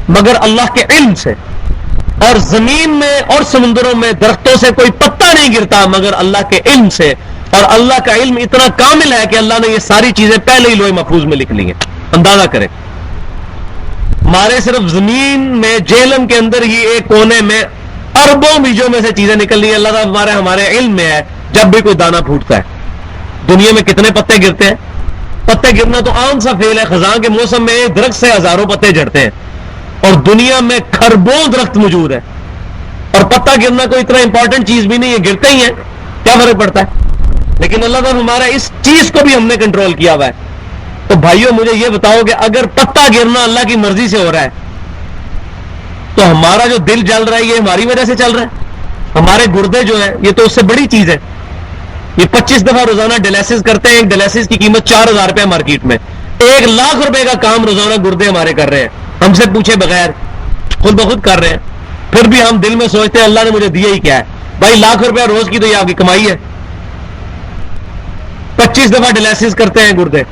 مگر اللہ کے علم سے, اور زمین میں اور سمندروں میں درختوں سے کوئی پتا نہیں گرتا مگر اللہ کے علم سے. اور اللہ کا علم اتنا کامل ہے کہ اللہ نے یہ ساری چیزیں پہلے ہی لوح محفوظ میں لکھ لی ہیں. اندازہ کریں, ہمارے صرف زمین میں جہلم کے اندر ہی ایک کونے میں اربوں بیجوں میں سے چیزیں نکل رہی ہیں. اللہ تعالیٰ ہمارے علم میں ہے جب بھی کوئی دانہ پھوٹتا ہے. دنیا میں کتنے پتے گرتے ہیں, پتے گرنا تو عام سا فعل ہے. خزاں کے موسم میں ایک درخت سے ہزاروں پتے جھڑتے ہیں, اور دنیا میں کھربوں درخت موجود ہے, اور پتا گرنا کوئی اتنا امپورٹنٹ چیز بھی نہیں ہے, گرتے ہی ہیں, کیا فرق پڑتا ہے. لیکن اللہ تعالیٰ ہمارا اس چیز کو بھی ہم نے کنٹرول کیا ہوا ہے. تو بھائیوں مجھے یہ بتاؤ کہ اگر پتا گرنا اللہ کی مرضی سے ہو رہا ہے تو ہمارا جو دل جل رہا ہے یہ ہماری وجہ سے چل رہا ہے. ہمارے گردے جو ہیں یہ تو اس سے بڑی چیز ہے. یہ 25 دفعہ روزانہ ڈیلیسس کرتے ہیں. ایک ڈیلیسس کی قیمت 4,000 روپے مارکیٹ میں. 1,00,000 روپے کا کام روزانہ گردے ہمارے کر رہے ہیں, ہم سے پوچھے بغیر خود بخود کر رہے ہیں. پھر بھی ہم دل میں سوچتے ہیں اللہ نے مجھے دیا ہی کیا ہے بھائی, 1,00,000 روپیہ روز کی تو یہ آپ کی کمائی ہے. 25 دفعہ ڈیلیسس کرتے ہیں گردے.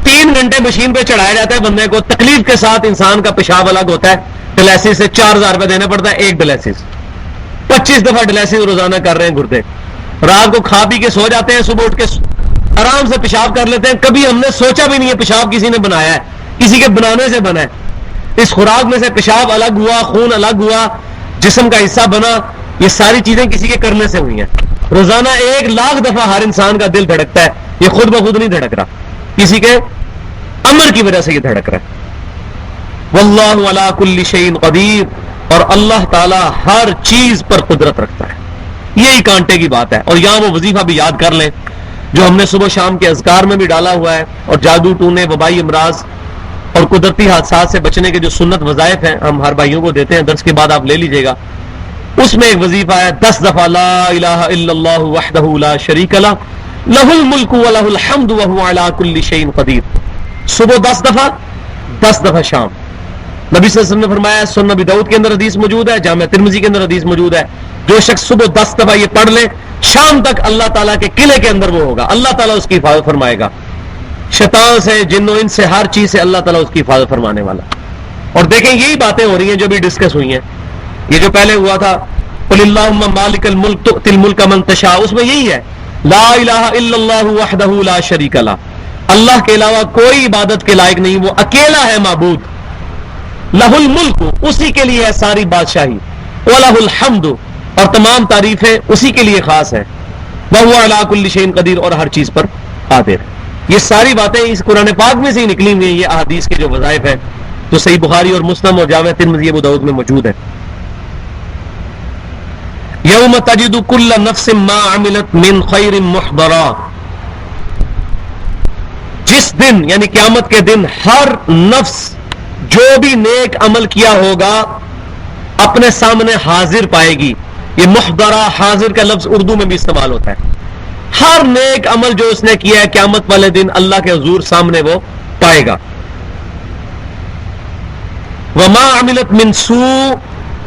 3 گھنٹے مشین پہ چڑھایا جاتا ہے بندے کو, تکلیف کے ساتھ انسان کا پیشاب الگ ہوتا ہے. ڈیلیسس سے 4,000 روپے دینا پڑتا ہے ایک ڈیلیسس. 25 دفعہ ڈیلیسس روزانہ کر رہے ہیں گردے. رات کو کھا پی کے سو جاتے ہیں, صبح اٹھ کے آرام سے پیشاب کر لیتے ہیں. کبھی ہم نے سوچا بھی نہیں ہے پیشاب کسی نے بنایا ہے, کسی کے بنانے سے بنا ہے. اس خوراک میں سے پیشاب الگ ہوا, خون الگ ہوا, جسم کا حصہ بنا. یہ ساری چیزیں کسی کے کرنے سے ہوئی ہیں. روزانہ 1,00,000 دفعہ ہر انسان کا دل دھڑکتا ہے. یہ خود بخود نہیں دھڑک رہا, کسی کے امر کی وجہ سے یہ دھڑک رہا ہے. واللہ علی کل شیء قدیر, اور اللہ تعالی ہر چیز پر قدرت رکھتا ہے. یہی کانٹے کی بات ہے. اور یہاں وہ وظیفہ بھی یاد کر لیں جو ہم نے صبح شام کے اذکار میں بھی ڈالا ہوا ہے, اور جادو ٹونے, وبائی امراض اور قدرتی حادثات سے بچنے کے جو سنت وظائف ہیں ہم ہر بھائیوں کو دیتے ہیں. درس کے بعد آپ لے لیجئے گا. اس میں ایک وظیفہ ہے 10 دفعہ لا الہ الا اللہ وحدہ لا شریک لہ لہ الملک ولہ الحمد وہو علی کل شیء قدیر. صبح 10 دفعہ, 10 دفعہ شام. نبی صلی اللہ علیہ وسلم نے فرمایا, سنن نبی داؤد کے اندر حدیث موجود ہے, جامع ترمذی کے اندر حدیث موجود ہے, جو شخص صبح 10 دفعہ یہ پڑھ لے, شام تک اللہ تعالیٰ کے قلعے کے اندر وہ ہوگا. اللہ تعالیٰ اس کی حفاظت فرمائے گا, شیطان سے, جن و انس سے, ہر چیز سے اللہ تعالیٰ اس کی حفاظت فرمانے والا. اور دیکھیں یہی باتیں ہو رہی ہیں جو بھی ڈسکس ہوئی ہیں. یہ جو پہلے ہوا تھا قل اللہم مالک الملک تؤتی الملک من تشاء, اس میں یہی ہے لا الہ الا اللہ وحدہ لا شریک لہ, اللہ کے علاوہ کوئی عبادت کے لائق نہیں, وہ اکیلا ہے معبود. لہ الملک, اسی کے لیے ہے ساری بادشاہی. ولہ الحمد, اور تمام تعریفیں اسی کے لیے خاص ہیں. وہو علی کل شیء قدیر, اور ہر چیز پر قادر. یہ ساری باتیں اس قرآن پاک میں سے ہی نکلی ہوئی ہیں. یہ احادیث کے جو وظائف ہیں جو صحیح بخاری اور مسلم اور جامع ترمذی ابو داؤد میں موجود ہے. یوم تجد کل نفس ما عملت من خیر محضرا, جس دن یعنی قیامت کے دن ہر نفس جو بھی نیک عمل کیا ہوگا اپنے سامنے حاضر پائے گی. یہ محضرہ, حاضر کا لفظ اردو میں بھی استعمال ہوتا ہے. ہر نیک عمل جو اس نے کیا ہے قیامت والے دن اللہ کے حضور سامنے وہ پائے گا. وما عملت من سوء,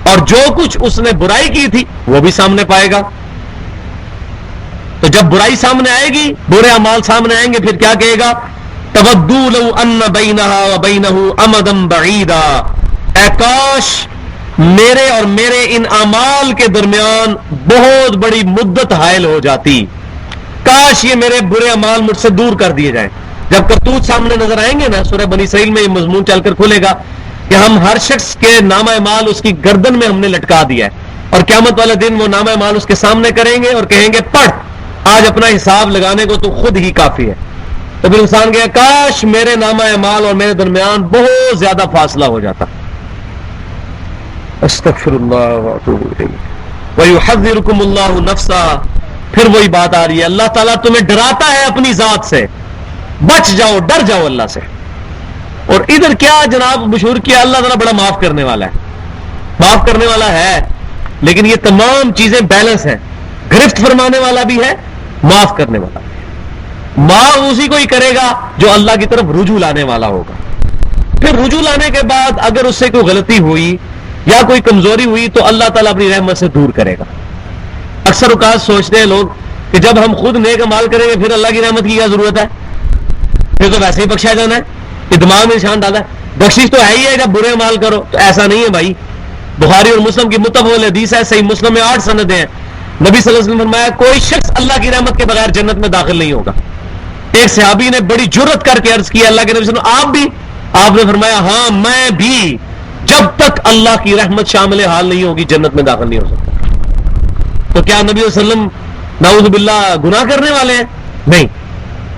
اور جو کچھ اس نے برائی کی تھی وہ بھی سامنے پائے گا. تو جب برائی سامنے آئے گی, برے اعمال سامنے آئیں گے, پھر کیا کہے گا؟ تودوا لو ان بینها وبینہ امدا بعیدا, اے کاش میرے اور میرے ان اعمال کے درمیان بہت بڑی مدت حائل ہو جاتی. کاش یہ میرے برے اعمال مجھ سے دور کر دیے جائیں. جب کرتوت سامنے نظر آئیں گے نا, سورہ بنی اسرائیل میں یہ مضمون چل کر کھلے گا کہ ہم ہر شخص کے نامہ اعمال اس کی گردن میں ہم نے لٹکا دیا ہے, اور قیامت والے دن وہ نامہ اعمال اس کے سامنے کریں گے اور کہیں گے پڑھ, آج اپنا حساب لگانے کو تو خود ہی کافی ہے. تو پھر انسان کہے کاش میرے نامہ اعمال اور میرے درمیان بہت زیادہ فاصلہ ہو جاتا. استغفر اللہ واتوب الیہ. ویحذرکم اللہ نفسا, پھر وہی بات آ رہی ہے, اللہ تعالیٰ تمہیں ڈراتا ہے اپنی ذات سے, بچ جاؤ, ڈر جاؤ اللہ سے. اور ادھر کیا جناب مشہور کیا, اللہ تعالیٰ بڑا معاف کرنے والا ہے. معاف کرنے والا ہے, لیکن یہ تمام چیزیں بیلنس ہیں. گرفت فرمانے والا بھی ہے, معاف کرنے والا بھی ہے. معاف اسی کو ہی کرے گا جو اللہ کی طرف رجوع لانے والا ہوگا. پھر رجوع لانے کے بعد اگر اس سے کوئی غلطی ہوئی یا کوئی کمزوری ہوئی تو اللہ تعالیٰ اپنی رحمت سے دور کرے گا. اکثر اوقات سوچتے ہیں لوگ کہ جب ہم خود نیک عمال کریں گے پھر اللہ کی رحمت کی کیا ضرورت ہے, پھر تو ویسے ہی بخشا جانا ہے. یہ دماغ میں نشان ڈالا ہے, بخشش تو ہے ہی ہے جب برے عمال کرو. تو ایسا نہیں ہے بھائی. بخاری اور مسلم کی متفق حدیث ہے, صحیح مسلم میں 8 سندیں ہیں. نبی صلی اللہ علیہ وسلم نے فرمایا کوئی شخص اللہ کی رحمت کے بغیر جنت میں داخل نہیں ہوگا. ایک صحابی نے بڑی جرت کر کے عرض کیا اللہ کے نبی صلی اللہ علیہ وسلم آپ بھی؟ آپ نے فرمایا ہاں میں بھی, جب تک اللہ کی رحمت شامل حال نہیں ہوگی جنت میں داخل نہیں ہو سکتا. تو کیا نبی صلی اللہ علیہ وسلم نعوذ باللہ گناہ کرنے والے ہیں؟ نہیں,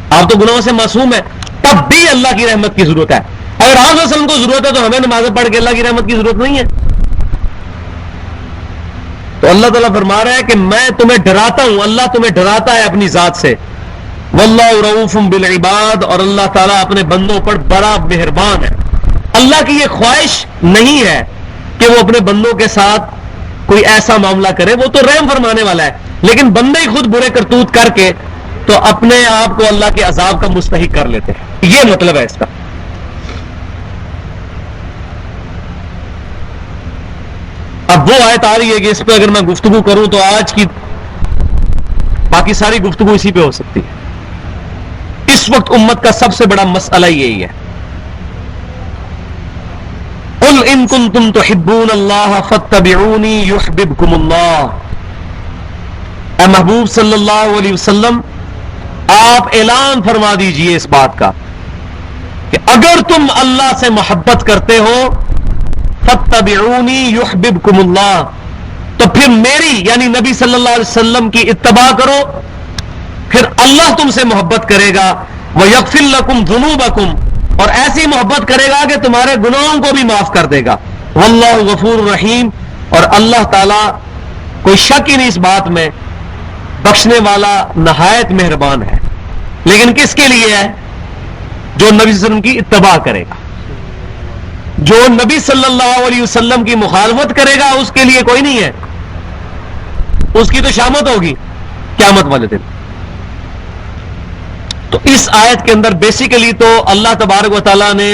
آپ تو گناہوں سے معصوم ہیں, تب بھی اللہ کی رحمت کی ضرورت ہے. اگر آپ صلی اللہ علیہ وسلم کو ضرورت ہے تو ہمیں نمازیں پڑھ کے اللہ کی رحمت کی ضرورت نہیں ہے. تو اللہ تعالیٰ فرما رہا ہے کہ میں تمہیں ڈراتا ہوں, اللہ تمہیں ڈراتا ہے اپنی ذات سے. واللہ رؤوف بالعباد, اور اللہ تعالیٰ اپنے بندوں پر بڑا مہربان ہے. اللہ کی یہ خواہش نہیں ہے کہ وہ اپنے بندوں کے ساتھ کوئی ایسا معاملہ کرے، وہ تو رحم فرمانے والا ہے، لیکن بندے ہی خود برے کرتوت کر کے تو اپنے آپ کو اللہ کے عذاب کا مستحق کر لیتے ہیں. یہ مطلب ہے اس کا. اب وہ آیت آ رہی ہے کہ اس پہ اگر میں گفتگو کروں تو آج کی باقی ساری گفتگو اسی پہ ہو سکتی ہے. اس وقت امت کا سب سے بڑا مسئلہ یہی ہے. قل ان کنتم تحبون اللہ فاتبعونی یحببکم اللہ. اے محبوب صلی اللہ علیہ وسلم، آپ اعلان فرما دیجئے اس بات کا کہ اگر تم اللہ سے محبت کرتے ہو، فاتبعونی یحببکم اللہ، تو پھر میری یعنی نبی صلی اللہ علیہ وسلم کی اتباع کرو، پھر اللہ تم سے محبت کرے گا. وَيَغْفِرْ لَكُمْ ذُنُوبَكُمْ، اور ایسی محبت کرے گا کہ تمہارے گناہوں کو بھی معاف کر دے گا. واللہ غفور رحیم، اور اللہ تعالی کوئی شک ہی نہیں اس بات میں، بخشنے والا نہایت مہربان ہے. لیکن کس کے لیے ہے؟ جو نبی صلی اللہ علیہ وسلم کی اتباع کرے گا. جو نبی صلی اللہ علیہ وسلم کی مخالفت کرے گا اس کے لیے کوئی نہیں ہے، اس کی تو شامت ہوگی قیامت والے دن. تو اس آیت کے اندر بیسیکلی تو اللہ تبارک و تعالیٰ نے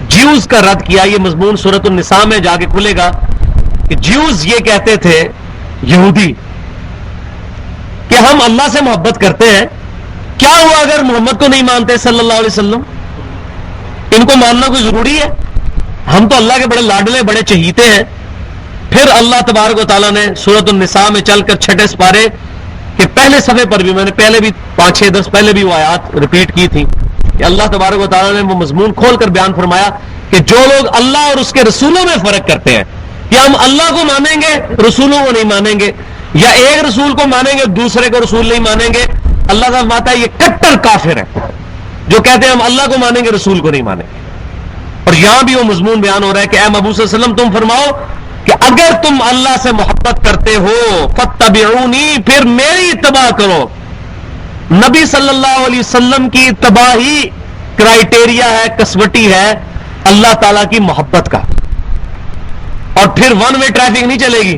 جیوز کا رد کیا. یہ مضمون سورۃ النساء میں جا کے کھلے گا کہ جیوز یہ کہتے تھے، یہودی، کہ ہم اللہ سے محبت کرتے ہیں، کیا ہوا اگر محمد کو نہیں مانتے صلی اللہ علیہ وسلم؟ ان کو ماننا کوئی ضروری ہے؟ ہم تو اللہ کے بڑے لاڈلے، بڑے چہیتے ہیں. پھر اللہ تبارک و تعالیٰ نے سورۃ النساء میں چل کر 6 سپارے کہ پہلے صفحے پر بھی میں نے پہلے بھی 5-6 درس پہلے بھی وہ آیات ریپیٹ کی تھی کہ اللہ تبارک و تعالیٰ نے وہ مضمون کھول کر بیان فرمایا کہ جو لوگ اللہ اور اس کے رسولوں میں فرق کرتے ہیں، یا ہم اللہ کو مانیں گے رسولوں کو نہیں مانیں گے، یا ایک رسول کو مانیں گے دوسرے کو رسول نہیں مانیں گے، اللہ تعالیٰ فرماتا ہے یہ کٹر کافر ہے جو کہتے ہیں ہم اللہ کو مانیں گے رسول کو نہیں مانیں گے. اور یہاں بھی وہ مضمون بیان ہو رہا ہے کہ اے محبوب صلی اللہ علیہ وسلم تم فرماؤ کہ اگر تم اللہ سے محبت کرتے ہو فاتبعونی، پھر میری اتباع کرو. نبی صلی اللہ علیہ وسلم کی اتباع ہی کرائیٹیریا ہے، کسوٹی ہے اللہ تعالیٰ کی محبت کا. اور پھر ون وے ٹریفک نہیں چلے گی.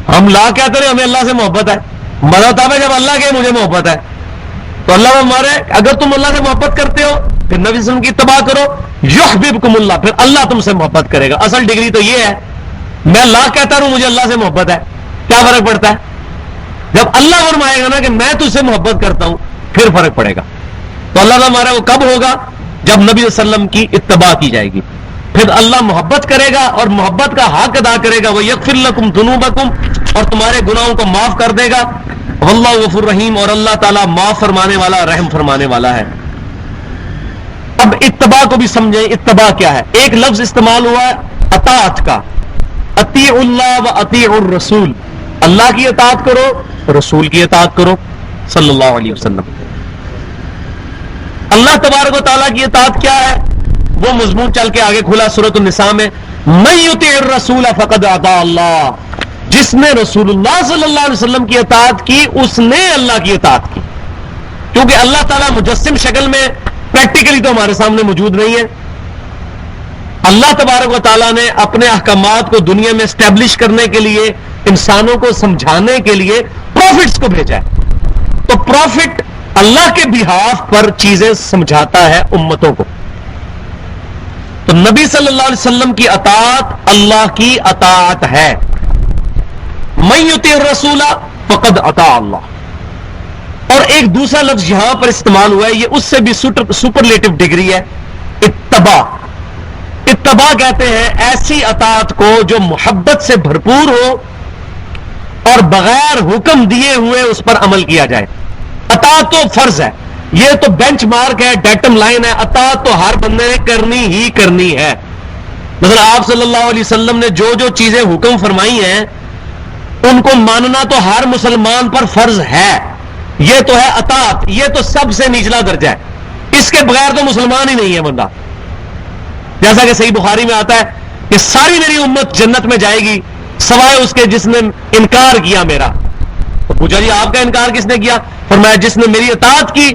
ہم لا کہتے ہیں ہمیں اللہ سے محبت ہے، مزہ تب ہے جب اللہ کے مجھے محبت ہے. تو اللہ ہمارے اگر تم اللہ سے محبت کرتے ہو پھر نبی صلی اللہ علیہ وسلم کی اتباع کرو، یحببکم اللہ، پھر اللہ تم سے محبت کرے گا. اصل ڈگری تو یہ ہے، میں لا کہتا ہوں مجھے اللہ سے محبت ہے، کیا فرق پڑتا ہے؟ جب اللہ فرمائے گا نا کہ میں تجھ سے محبت کرتا ہوں پھر فرق پڑے گا. تو اللہ کا ہمارا وہ کب ہوگا؟ جب نبی صلی اللہ علیہ وسلم کی اتباع کی جائے گی، پھر اللہ محبت کرے گا اور محبت کا حق ادا کرے گا. وَيَغْفِرْ لَكُمْ ذُنُوبَكُمْ، اور تمہارے گناہوں کو معاف کر دے گا. واللہ غفور رحیم، اور اللہ تعالیٰ معاف فرمانے والا، رحم فرمانے والا ہے. اب اتباع کو بھی سمجھیں. اتباع کیا ہے؟ ایک لفظ استعمال ہوا ہے اطاعت کا، اطیعوا اللہ و اطیعوا الرسول، اللہ کی اطاعت کرو رسول کی اطاعت کرو صلی اللہ علیہ وسلم. اللہ تبارک و تعالیٰ کی اطاعت کیا ہے؟ وہ مضمون چل کے آگے کھلا سورۃ النساء میں، من یطع الرسول فقد اطاع اللہ، جس نے رسول اللہ صلی اللہ علیہ وسلم کی اطاعت کی اس نے اللہ کی اطاعت کی. کیونکہ اللہ تعالیٰ مجسم شکل میں پریکٹیکلی تو ہمارے سامنے موجود نہیں ہے. اللہ تبارک و تعالیٰ نے اپنے احکامات کو دنیا میں اسٹیبلش کرنے کے لیے، انسانوں کو سمجھانے کے لیے پروفٹس کو بھیجا ہے. تو پروفٹ اللہ کے بہاف پر چیزیں سمجھاتا ہے امتوں کو. تو نبی صلی اللہ علیہ وسلم کی اطاعت اللہ کی اطاعت ہے. من یطع الرسول فقد اطاع اللہ. اور ایک دوسرا لفظ یہاں پر استعمال ہوا ہے، یہ اس سے بھی سپرلیٹو ڈگری ہے، اتباع. اتباع کہتے ہیں ایسی اطاعت کو جو محبت سے بھرپور ہو اور بغیر حکم دیے ہوئے اس پر عمل کیا جائے. اطاعت تو فرض ہے، یہ تو بینچ مارک ہے، ڈیٹم لائن ہے. اطاعت تو ہر بندے نے کرنی ہی کرنی ہے. مثلا آپ صلی اللہ علیہ وسلم نے جو جو چیزیں حکم فرمائی ہیں ان کو ماننا تو ہر مسلمان پر فرض ہے. یہ تو ہے اطاعت، یہ تو سب سے نچلا درجہ ہے، اس کے بغیر تو مسلمان ہی نہیں ہے بندہ. جیسا کہ صحیح بخاری میں آتا ہے کہ ساری میری امت جنت میں جائے گی سوائے اس کے جس نے انکار کیا میرا. تو پوچھا جی آپ کا انکار کس نے کیا؟ فرمایا جس نے میری اطاعت کی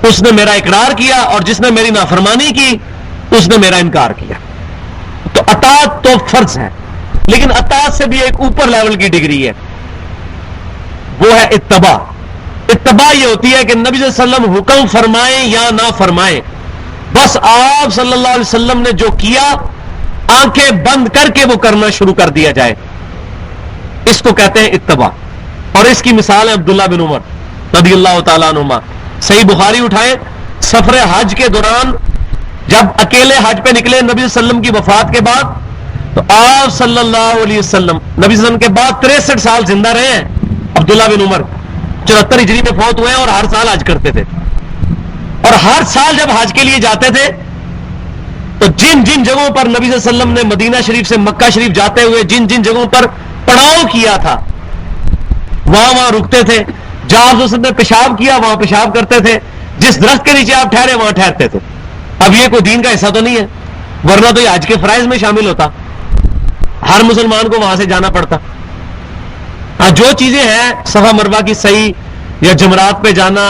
اس نے میرا اقرار کیا، اور جس نے میری نافرمانی کی اس نے میرا انکار کیا. تو اطاعت تو فرض ہے. لیکن اطاعت سے بھی ایک اوپر لیول کی ڈگری ہے، وہ ہے اتباع۔ اتباع یہ ہوتی ہے کہ نبی صلی اللہ علیہ وسلم حکم فرمائیں یا نہ فرمائیں، بس آپ صلی اللہ علیہ وسلم نے جو کیا آنکھیں بند کر کے وہ کرنا شروع کر دیا جائے، اس کو کہتے ہیں اتباع۔ اور اس کی مثال ہے عبداللہ بن عمر رضی اللہ تعالیٰ عنہما۔ صحیح بخاری اٹھائیں، سفر حج کے دوران جب اکیلے حج پہ نکلے نبی صلی اللہ علیہ وسلم کی وفات کے بعد، تو آپ صلی اللہ علیہ وسلم نبی صلی اللہ علیہ وسلم کے بعد 63 سال زندہ رہے ہیں عبداللہ بن عمر، 74 ہجری میں فوت ہوئے ہیں، اور ہر سال حج کرتے تھے۔ اور ہر سال جب حج کے لیے جاتے تھے تو جن جن جگہوں پر نبی صلی اللہ علیہ وسلم نے مدینہ شریف سے مکہ شریف جاتے ہوئے جن جن جگہوں پر پڑاؤ کیا تھا وہاں رکتے تھے۔ جہاں آپ نے پیشاب کیا وہاں پیشاب کرتے تھے، جس درخت کے نیچے آپ ٹھہرے وہاں ٹھہرتے تھے۔ اب یہ کوئی دین کا حصہ تو نہیں ہے، ورنہ تو یہ حج کے فرائض میں شامل ہوتا، ہر مسلمان کو وہاں سے جانا پڑتا۔ جو چیزیں ہیں صفا مروہ کی صحیح یا جمرات پہ جانا،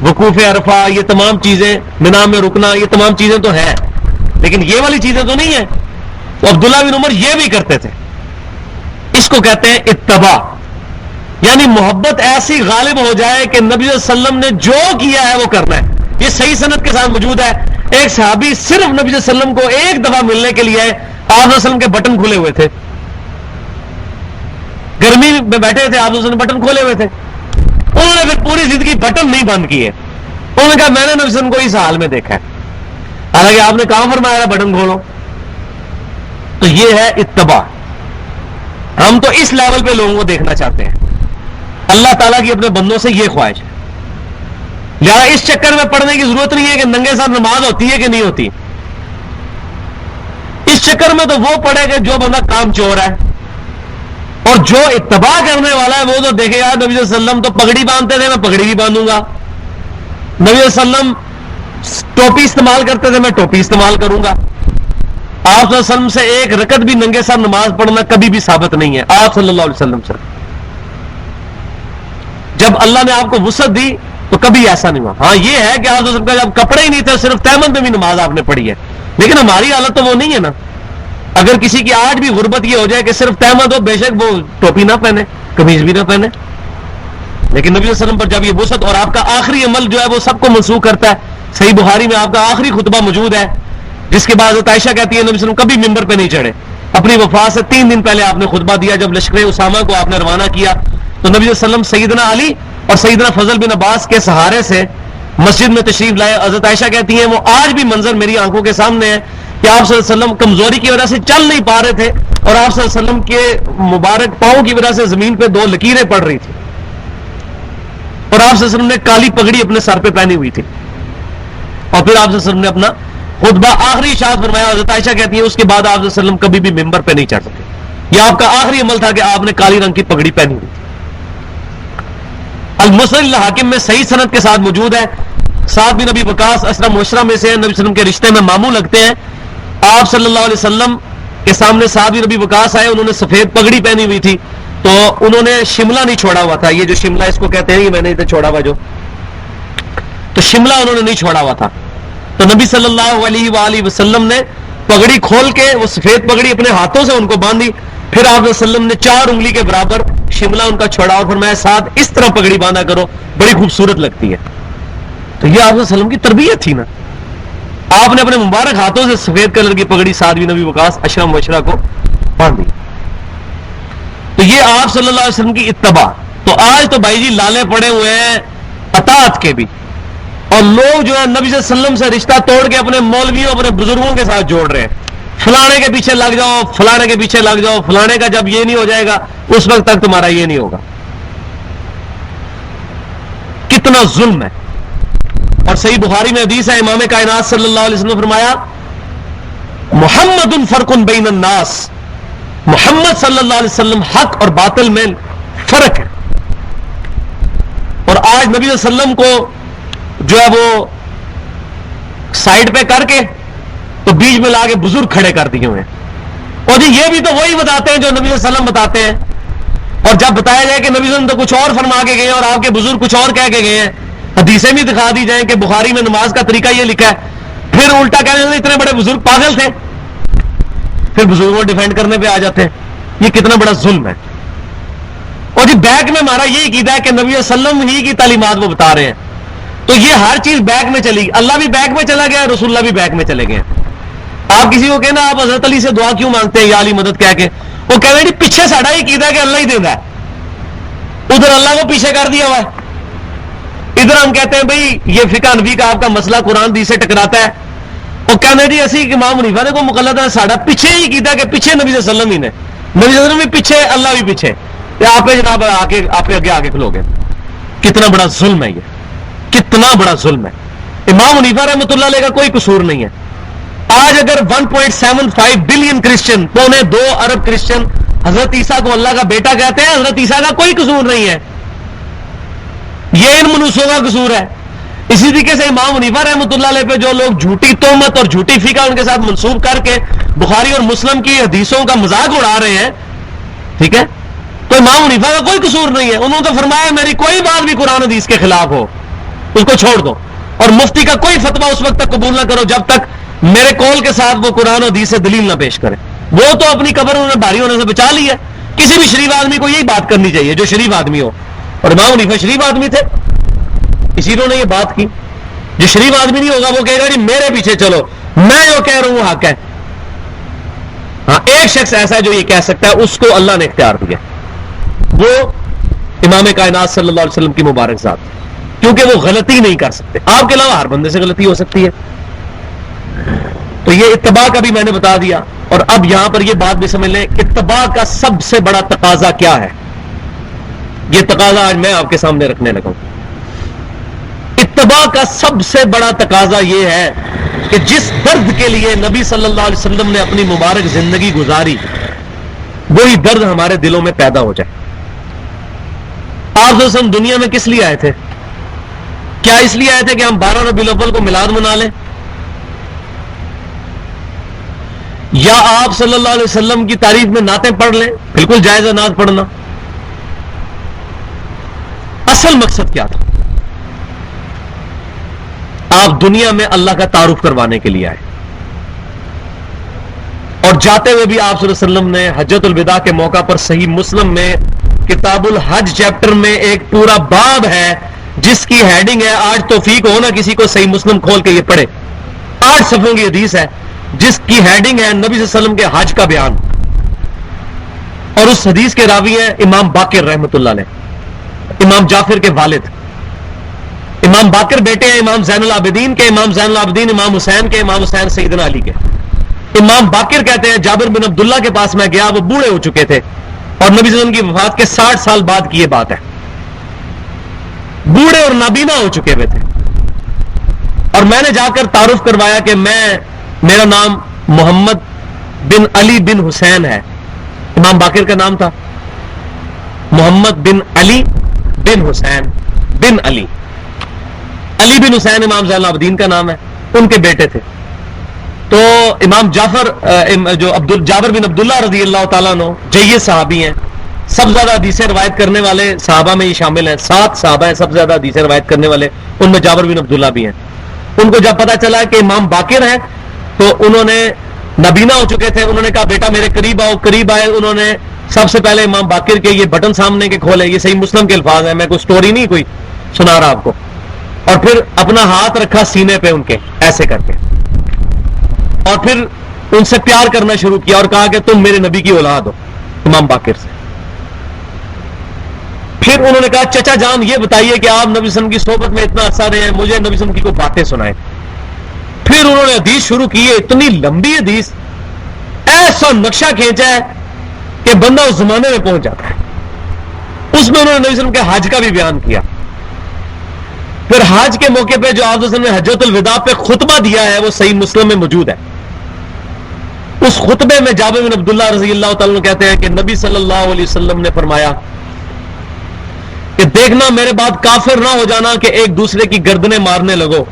وقوف عرفہ، یہ تمام چیزیں، مینا میں رکنا، یہ تمام چیزیں تو ہیں، لیکن یہ والی چیزیں تو نہیں ہیں۔ تو عبداللہ بن عمر یہ بھی کرتے تھے۔ اس کو کہتے ہیں اتباع، یعنی محبت ایسی غالب ہو جائے کہ نبی صلی اللہ علیہ وسلم نے جو کیا ہے وہ کرنا ہے۔ یہ صحیح سند کے ساتھ موجود ہے۔ ایک صحابی صرف نبی صلی اللہ علیہ وسلم کو ایک دفعہ ملنے کے لیے آپ صلی اللہ علیہ وسلم کے بٹن کھلے ہوئے تھے، گرمی میں بیٹھے تھے، آپ صلی اللہ علیہ وسلم بٹن کھولے ہوئے تھے، انہوں نے پھر پوری زندگی بٹن نہیں بند کیے۔ انہوں نے کہا میں نے نبی صلی اللہ علیہ وسلم کو اس حال میں دیکھا ہے، حالانکہ آپ نے کہاں فرمایا تھا بٹن کھولو۔ تو یہ ہے اتباع۔ ہم تو اس لیول پہ لوگوں کو دیکھنا چاہتے ہیں، اللہ تعالیٰ کی اپنے بندوں سے یہ خواہش ہے۔ لہٰذا اس چکر میں پڑھنے کی ضرورت نہیں ہے کہ ننگے سر نماز ہوتی ہے کہ نہیں ہوتی، اس چکر میں تو وہ پڑھے کہ جو بندہ کام چور ہے، اور جو اتباع کرنے والا ہے وہ تو دیکھے گا نبی صلی اللہ علیہ وسلم تو پگڑی باندھتے تھے، میں پگڑی بھی باندھوں گا، نبی صلی اللہ علیہ وسلم ٹوپی استعمال کرتے تھے، میں ٹوپی استعمال کروں گا۔ آپ صلی اللہ علیہ وسلم سے ایک رکعت بھی ننگے سر نماز پڑھنا کبھی بھی ثابت نہیں ہے آپ صلی اللہ علیہ وسلم سے۔ جب اللہ نے آپ کو وسعت دی تو کبھی ایسا نہیں ہوا۔ ہاں یہ ہے کہ آپ صلی اللہ علیہ وسلم کا جب کپڑے ہی نہیں تھے صرف تیمم میں بھی نماز آپ نے پڑھی ہے، لیکن ہماری حالت تو وہ نہیں ہے نا۔ اگر کسی کی آج بھی غربت یہ ہو جائے کہ صرف تیمم ہو، بے شک وہ ٹوپی نہ پہنے، قمیض بھی نہ پہنے، لیکن نبی صلی اللہ علیہ وسلم پر جب یہ وسعت اور آپ کا آخری عمل جو ہے وہ سب کو منسوخ کرتا ہے۔ صحیح بخاری میں آپ کا آخری خطبہ موجود ہے، جس کے بعد حضرت عائشہ کہتی ہے نبی صلی اللہ علیہ وسلم کبھی ممبر پہ نہیں چڑھے، اپنی وفات سے 3 دن پہلے آپ نے خطبہ دیا جب لشکر اسامہ کو آپ نے روانہ کیا، تو نبی صلی اللہ علیہ وسلم سیدنا علی اور سیدنا فضل بن عباس کے سہارے سے مسجد میں تشریف لائے۔ حضرت عائشہ کہتی ہیں وہ آج بھی منظر میری آنکھوں کے سامنے ہے کہ آپ صلی اللہ علیہ وسلم کمزوری کی وجہ سے چل نہیں پا رہے تھے، اور آپ صلی اللہ علیہ وسلم کے مبارک پاؤں کی وجہ سے زمین پہ 2 لکیریں پڑ رہی تھی، اور آپ صلی اللہ علیہ وسلم نے کالی پگڑی اپنے سر پہ پہنی ہوئی تھی، اور پھر آپ صلی اللہ علیہ وسلم نے اپنا خطبہ آخری اشاعت فرمایا۔ حضرت عائشہ کہتی ہیں اس کے بعد آپ صلی اللہ علیہ وسلم کبھی بھی ممبر پہ نہیں چڑھ سکے، یہ آپ کا آخری عمل تھا کہ آپ نے کالی رنگ کی پگڑی پہنی ہوئی تھی۔ المسند الحاکم میں صحیح سند کے ساتھ موجود ہے، سعد بن ابی وقاص اشرف مبشرہ میں سے نبی صلی اللہ علیہ وسلم کے رشتے میں ماموں لگتے ہیں۔ آپ صلی اللہ علیہ وسلم کے سامنے سعد بن ابی وقاص آئے، انہوں نے سفید پگڑی پہنی ہوئی تھی، تو انہوں نے شملہ نہیں چھوڑا ہوا تھا، یہ جو شملہ اس کو کہتے ہیں یہ میں نے ادھر چھوڑا ہوا جو، تو شملہ انہوں نے نہیں چھوڑا ہوا تھا، تو نبی صلی اللہ علیہ وآلہ وسلم نے پگڑی کھول کے وہ سفید پگڑی اپنے ہاتھوں سے ان کو باندھی، پھر آپ صلی اللہ علیہ وسلم نے 4 انگلی کے برابر شملہ ان کا چھوڑا اور فرمایا ساتھ اس طرح پگڑی باندھا کرو، بڑی خوبصورت لگتی ہے۔ تو یہ آپ صلی اللہ علیہ وسلم کی تربیت تھی نا، آپ نے اپنے مبارک ہاتھوں سے سفید کلر کی پگڑی سعد بن ابی وقاص اشرف مبشرہ کو باندھی۔ تو یہ آپ صلی اللہ علیہ وسلم کی اتباع۔ تو آج تو بھائی جی لالے پڑے ہوئے ہیں اطاعت کے بھی، اور لوگ جو ہے نبی صلی اللہ علیہ وسلم سے رشتہ توڑ کے اپنے مولویوں اپنے بزرگوں کے ساتھ جوڑ رہے ہیں، فلانے کے پیچھے لگ جاؤ، فلانے کے پیچھے لگ جاؤ، فلانے کا جب یہ نہیں ہو جائے گا اس وقت تک تمہارا یہ نہیں ہوگا۔ کتنا ظلم ہے۔ اور صحیح بخاری میں حدیث ہے، امام کائنات صلی اللہ علیہ وسلم نے فرمایا محمد فرق بین الناس، محمد صلی اللہ علیہ وسلم حق اور باطل میں فرق ہے۔ اور آج نبی صلی اللہ علیہ وسلم کو جو ہے وہ سائڈ پہ کر کے تو بیچ میں لا کے بزرگ کھڑے کر دیے ہوئے ہیں، اور جی یہ بھی تو وہی بتاتے ہیں جو نبی صلی اللہ علیہ وسلم بتاتے ہیں، اور جب بتایا جائے کہ نبی صلی اللہ علیہ وسلم تو کچھ اور فرما کے گئے ہیں اور آپ کے بزرگ کچھ اور کہہ کے گئے ہیں، حدیثیں بھی دکھا دی جائیں کہ بخاری میں نماز کا طریقہ یہ لکھا ہے، پھر الٹا کہنے اتنے بڑے بزرگ پاگل تھے، پھر بزرگوں کو ڈیفینڈ کرنے پہ آ جاتے ہیں۔ یہ کتنا بڑا ظلم ہے. اور جی بیک میں ہمارا یہ عقیدہ ہے کہ نبی صلی اللہ علیہ وسلم ہی کی تعلیمات وہ بتا رہے ہیں, تو یہ ہر چیز بیک میں چلی گئی. اللہ بھی بیک میں چلا گیا, رسول اللہ بھی بیک میں چلے گئے. آپ کسی کو کہنا آپ حضرت علی سے دعا کیوں مانگتے ہیں یا علی مدد کہہ کے, وہ کہہ رہے ہیں جی پیچھے ساڑھا ہی عقیدہ ہے کہ اللہ ہی دیتا ہے, ادھر اللہ کو پیچھے کر دیا ہوا ہے. ادھر ہم کہتے ہیں بھئی یہ فقہ حنفی کا آپ کا مسئلہ قرآن حدیث سے ٹکراتا ہے, وہ کہنے جی اسی امام حنیفہ نے کو مقلد ہے, ساڑھا پیچھے ہی عقیدہ کہ پیچھے نبی صلی اللہ علیہ وسلم ہی نے, نبی صلی اللہ علیہ وسلم بھی پیچھے, اللہ بھی پیچھے, یا آپ جناب آپ اگے آگے کھلو گے. کتنا بڑا ظلم ہے یہ, کتنا بڑا ظلم ہے. امام حنیفہ رحمۃ اللہ علیہ کا کوئی قصور نہیں ہے. آج اگر 1.75 بلین کرسچن, 2.25 ارب کرسچن حضرت عیسیٰ کو اللہ کا بیٹا کہتے ہیں, حضرت عیسیٰ کا کوئی قصور نہیں ہے, یہ ان منوسوں کا قصور ہے. اسی طریقے سے امام حنیفہ رحمۃ اللہ علیہ پہ جو لوگ جھوٹی تہمت اور جھوٹی فقہ ان کے ساتھ منسوب کر کے بخاری اور مسلم کی حدیثوں کا مذاق اڑا رہے ہیں, ٹھیک ہے, تو امام حنیفہ کا کوئی قصور نہیں ہے. انہوں نے تو فرمایا میری کوئی بات بھی قرآن حدیث کے خلاف ہو اس کو چھوڑ دو, اور مفتی کا کوئی فتویٰ اس وقت تک قبول نہ کرو جب تک میرے قول کے ساتھ وہ قرآن حدیث سے دلیل نہ پیش کرے. وہ تو اپنی قبر انہوں نے بھاری ہونے سے بچا لی ہے. کسی بھی شریف آدمی کو یہی بات کرنی چاہیے جو شریف آدمی ہو, اور امام حنیفہ شریف آدمی تھے, اسی لیے نے یہ بات کی. جو شریف آدمی نہیں ہوگا وہ کہے گا جی میرے پیچھے چلو, میں جو کہہ رہا ہوں حق ہے. ہاں ایک شخص ایسا ہے جو یہ کہہ سکتا ہے, اس کو اللہ نے اختیار دیا, وہ امام کائنات صلی اللہ علیہ وسلم کی مبارک ذات, کیونکہ وہ غلطی نہیں کر سکتے. آپ کے علاوہ ہر بندے سے غلطی ہو سکتی ہے. تو یہ اتباع کا بھی میں نے بتا دیا. اور اب یہاں پر یہ بات بھی سمجھ لیں, اتباع کا سب سے بڑا تقاضا کیا ہے. یہ تقاضا آج میں آپ کے سامنے رکھنے لگا ہوں. اتباع کا سب سے بڑا تقاضا یہ ہے کہ جس درد کے لیے نبی صلی اللہ علیہ وسلم نے اپنی مبارک زندگی گزاری, وہی درد ہمارے دلوں میں پیدا ہو جائے. آپ جو دنیا میں کس لیے آئے تھے؟ کیا اس لیے آئے تھے کہ ہم 12 ربیع الاول کو میلاد منا لیں, یا آپ صلی اللہ علیہ وسلم کی تعریف میں نعتیں پڑھ لیں؟ بالکل جائز ہے نعت پڑھنا. اصل مقصد کیا تھا؟ آپ دنیا میں اللہ کا تعارف کروانے کے لیے آئے, اور جاتے ہوئے بھی آپ صلی اللہ علیہ وسلم نے حجۃ الوداع کے موقع پر صحیح مسلم میں کتاب الحج چیپٹر میں ایک پورا باب ہے جس کی ہیڈنگ ہے, آج توفیق ہو نا کسی کو صحیح مسلم کھول کے یہ پڑھے, 8 صفحوں کی حدیث ہے جس کی ہیڈنگ ہے نبی صلی اللہ علیہ وسلم کے حج کا بیان. اور اس حدیث کے راوی ہیں امام باقر رحمۃ اللہ علیہ, امام جعفر کے والد. امام باقر بیٹے ہیں امام زین العابدین کے, امام زین العابدین امام حسین کے, امام حسین سیدنا علی کے. امام باقر کہتے ہیں جابر بن عبداللہ کے پاس میں گیا, وہ بوڑھے ہو چکے تھے, اور نبی صلی اللہ علیہ وسلم کی وفات کے 60 سال بعد کی یہ بات ہے. بوڑھے اور نابینا ہو چکے ہوئے تھے, اور میں نے جا کر تعارف کروایا کہ میرا نام محمد بن علی بن حسین ہے. امام باقر کا نام تھا محمد بن علی بن حسین بن علی. علی بن حسین امام زین العابدین کا نام ہے, ان کے بیٹے تھے. تو امام جابر بن عبداللہ رضی اللہ تعالیٰ عنہ جید صحابی ہیں, سب سے زیادہ حدیثیں روایت کرنے والے صحابہ میں یہ شامل ہیں. 7 صحابہ ہیں سب سے زیادہ حدیثیں روایت کرنے والے, ان میں جابر بن عبداللہ بھی ہیں. ان کو جب پتا چلا کہ امام باقر ہیں تو انہوں نے نابینا ہو چکے تھے, انہوں نے کہا بیٹا میرے قریب آؤ. قریب آئے, انہوں نے سب سے پہلے امام باقر کے یہ بٹن سامنے کے کھولے, یہ صحیح مسلم کے الفاظ ہیں, میں کوئی سٹوری نہیں کوئی سنا رہا آپ کو, اور پھر اپنا ہاتھ رکھا سینے پہ ان کے ایسے کر کے, اور پھر ان سے پیار کرنا شروع کیا اور کہا کہ تم میرے نبی کی اولاد ہو, امام باقر سے. پھر انہوں نے کہا چچا جان یہ بتائیے کہ آپ نبی وسلم کی صحبت میں اتنا عرصہ رہے ہیں, مجھے نبی وسلم کی کوئی باتیں سنائیں. پھر انہوں نے حدیث شروع کی ہے, اتنی لمبی حدیث, ایسا نقشہ کھینچا ہے کہ بندہ اس زمانے میں پہنچ جاتا ہے. اس میں انہوں نے نبی وسلم کے حج کا بھی بیان کیا. پھر حج کے موقع پہ جو آپ وسلم نے حجۃ الوداع پہ خطبہ دیا ہے وہ صحیح مسلم میں موجود ہے. اس خطبے میں جابر بن عبداللہ رضی اللہ تعالیٰ عنہ کہتے ہیں کہ نبی صلی اللہ علیہ وسلم نے فرمایا کہ دیکھنا میرے بعد کافر نہ ہو جانا کہ ایک دوسرے کی گردنیں مارنے لگو.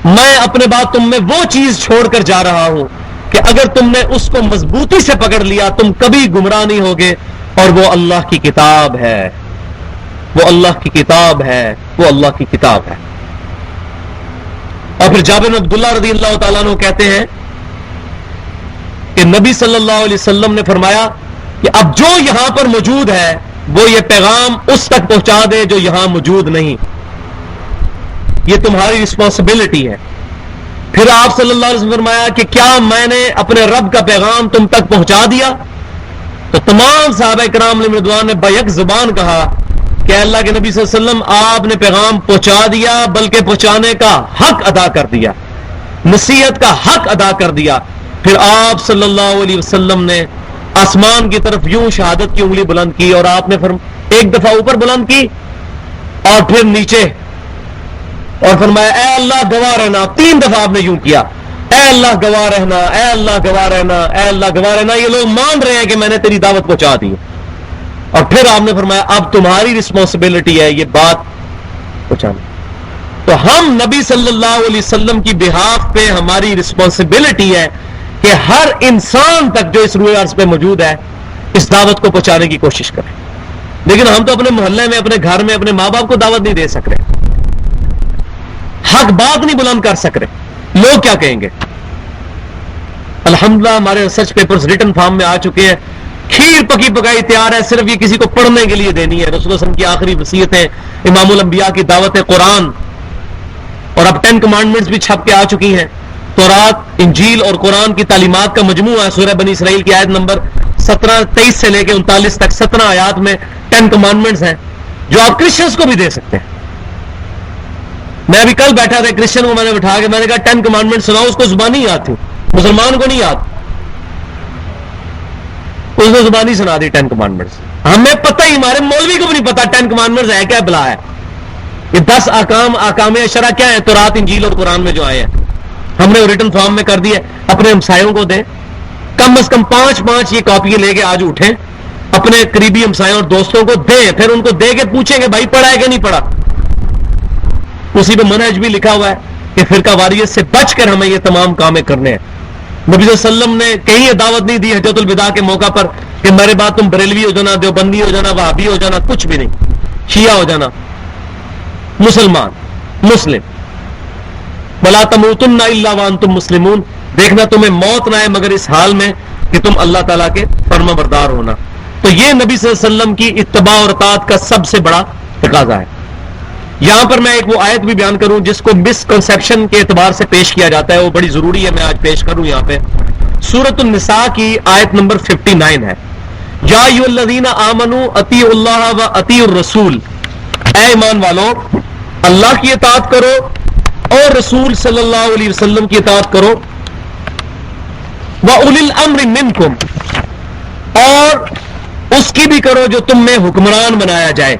میں اپنے بعد تم میں وہ چیز چھوڑ کر جا رہا ہوں کہ اگر تم نے اس کو مضبوطی سے پکڑ لیا تم کبھی گمراہ نہیں ہوگے, اور وہ اللہ کی کتاب ہے, وہ اللہ کی کتاب ہے, وہ اللہ کی کتاب ہے. اور پھر جابر بن عبداللہ رضی اللہ تعالیٰ عنہ کہتے ہیں کہ نبی صلی اللہ علیہ وسلم نے فرمایا کہ اب جو یہاں پر موجود ہے وہ یہ پیغام اس تک پہنچا دے جو یہاں موجود نہیں. یہ تمہاری رسپانسبلٹی ہے. پھر آپ صلی اللہ علیہ وسلم فرمایا کہ کیا میں نے اپنے رب کا پیغام تم تک پہنچا دیا؟ تو تمام صحابہ کرام علیہم رضوان نے بیک زبان کہا کہ اللہ کے نبی صلی اللہ علیہ وسلم آپ نے پیغام پہنچا دیا، بلکہ پہنچانے کا حق ادا کر دیا، نصیحت کا حق ادا کر دیا. پھر آپ صلی اللہ علیہ وسلم نے آسمان کی طرف یوں شہادت کی انگلی بلند کی، اور آپ نے ایک دفعہ اوپر بلند کی اور پھر نیچے، اور فرمایا اے اللہ گواہ رہنا. 3 دفعہ آپ نے یوں کیا، اے اللہ گواہ رہنا، اے اللہ گواہ رہنا، اے اللہ گواہ رہنا. یہ لوگ مان رہے ہیں کہ میں نے تیری دعوت پہنچا دی. اور پھر آپ نے فرمایا اب تمہاری رسپانسبلٹی ہے یہ بات پہنچانا. تو ہم نبی صلی اللہ علیہ وسلم کی بہاف پہ ہماری رسپانسبلٹی ہے کہ ہر انسان تک جو اس روئے عرض پہ موجود ہے اس دعوت کو پہنچانے کی کوشش کریں. لیکن ہم تو اپنے محلے میں، اپنے گھر میں، اپنے ماں باپ کو دعوت نہیں دے سک رہے، حق بات نہیں بلند کر سک رہے. لوگ کیا کہیں گے؟ الحمدللہ ہمارے ریسرچ پیپرز ریٹن فارم میں آ چکے ہیں، کھیر پکی پکائی تیار ہے، صرف یہ کسی کو پڑھنے کے لیے دینی ہے. رسول اللہ صلی اللہ علیہ وسلم کی آخری وصیتیں، امام الانبیاء کی دعوت قرآن، اور اب 10 کمانڈمنٹس بھی چھپ کے آ چکی ہیں. تورات، انجیل اور قرآن کی تعلیمات کا مجموعہ ہے. سورہ بنی اسرائیل کی آیت نمبر 23 سے لے کے 39 تک 17 آیات میں 10 کمانڈمنٹس ہیں جو آپ کرسچنس کو بھی دے سکتے ہیں. میں ابھی کل بیٹھا تھا، کرسچن کو میں نے بٹھا کے میں نے کہا 10 کمانڈمنٹ سناؤ. اس کو زبانی یاد تھی، مسلمان کو نہیں یاد. اس نے زبانی سنا دی 10 کمانڈمنٹس. ہمیں پتہ ہی، ہمارے مولوی کو بھی نہیں پتا 10 کمانڈمنٹس ہے کیا، بلا ہے. یہ 10 احکام اشرا کیا ہے تورات، انجیل اور قرآن میں جو آئے ہیں. ہم نے ریٹن فارم میں کر دیا. اپنے ہمسایوں کو دیں، کم از کم 5 یہ کاپیاں لے کے آج اٹھیں، اپنے قریبی ہمسایوں اور دوستوں کو دیں. پھر ان کو دے کے پوچھیں کہ بھائی پڑھا ہے کہ نہیں پڑھا. اسی پہ منہج بھی لکھا ہوا ہے کہ فرقہ واریت سے بچ کر ہمیں یہ تمام کام کرنے ہیں. نبی صلی اللہ علیہ وسلم نے کہیں یہ دعوت نہیں دی حجۃ الوداع کے موقع پر کہ میرے بعد تم بریلوی ہو جانا، دیوبندی ہو جانا، وہابی ہو جانا، کچھ بھی نہیں. شیعہ ہو جانا، مسلمان، مسلم. وَلَا تَمُوتُنَّ إِلَّا وَأَنْتُمْ مُسْلِمُونَ. دیکھنا تمہیں موت نہ آئے مگر اس حال میں کہ تم اللہ تعالیٰ کے فرما بردار ہونا. تو یہ نبی صلی اللہ علیہ وسلم کی اتباع اور اطاعت کا سب سے بڑا تقاضا ہے. یہاں پر میں ایک وہ آیت بھی بیان کروں جس کو مس کنسیپشن کے اعتبار سے پیش کیا جاتا ہے، وہ بڑی ضروری ہے میں آج پیش کروں. یہاں پہ سورۃ النساء کی آیت نمبر 59 ہے. یا ایھا الذین آمنوا اطیعوا اللہ و اطیعوا الرسول. اے ایمان والو، اللہ کی اطاعت کرو اور رسول صلی اللہ علیہ وسلم کی اطاعت کرو. وَأُولِي الْأَمْرِ مِنْكُمْ، اور اس کی بھی کرو جو تم میں حکمران بنایا جائے.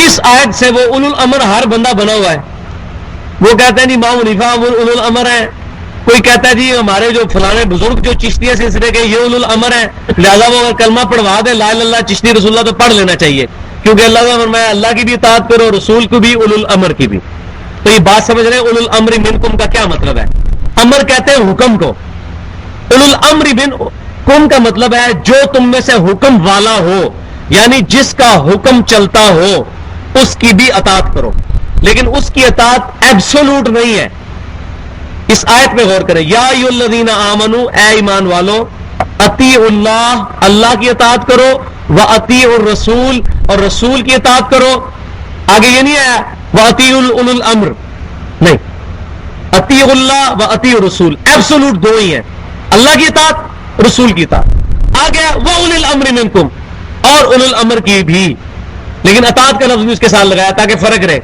اس آیت سے وہ اولو الامر ہر بندہ بنا ہوا ہے. وہ کہتے ہیں جی امام حنیفہ اولو الامر ہے، کوئی کہتا ہے جی ہمارے جو فلانے بزرگ جو چشتیہ سلسلے کے یہ اولو الامر ہے، لہذا وہ اگر کلمہ پڑھوا دے لا الہ الا اللہ چشتی رسول اللہ تو پڑھ لینا چاہیے، کیونکہ اللہ نے فرمایا اللہ کی بھی اطاعت کرو، رسول کو بھی، اولو الامر کی بھی. تو یہ بات سمجھ رہے ہیں اولو الامر منکم کا کیا مطلب ہے؟ امر کہتے ہیں حکم کو. اولو الامر منکم کا مطلب ہے جو تم میں سے حکم والا ہو، یعنی جس کا حکم چلتا ہو اس کی بھی اطاعت کرو. لیکن اس کی اطاعت ایبسولوٹ نہیں ہے. اس آیت میں غور کریں. یا ایھا الذین آمنوا، اے ایمان والو، اطیعوا اللہ، اللہ کی اطاعت کرو، واطیعوا الرسول، اور رسول کی اطاعت کرو. آگے یہ نہیں آیا واطیعوا اولو الامر، نہیں، اطیعوا اللہ واطیعوا الرسول، ایبسولوٹ دو ہی ہیں، اللہ کی اطاعت، رسول کی اطاعت. آگے واولی الامر منکم، اور اولو الامر کی بھی، لیکن اطاعت کا لفظ بھی اس کے ساتھ لگایا تاکہ فرق رہے.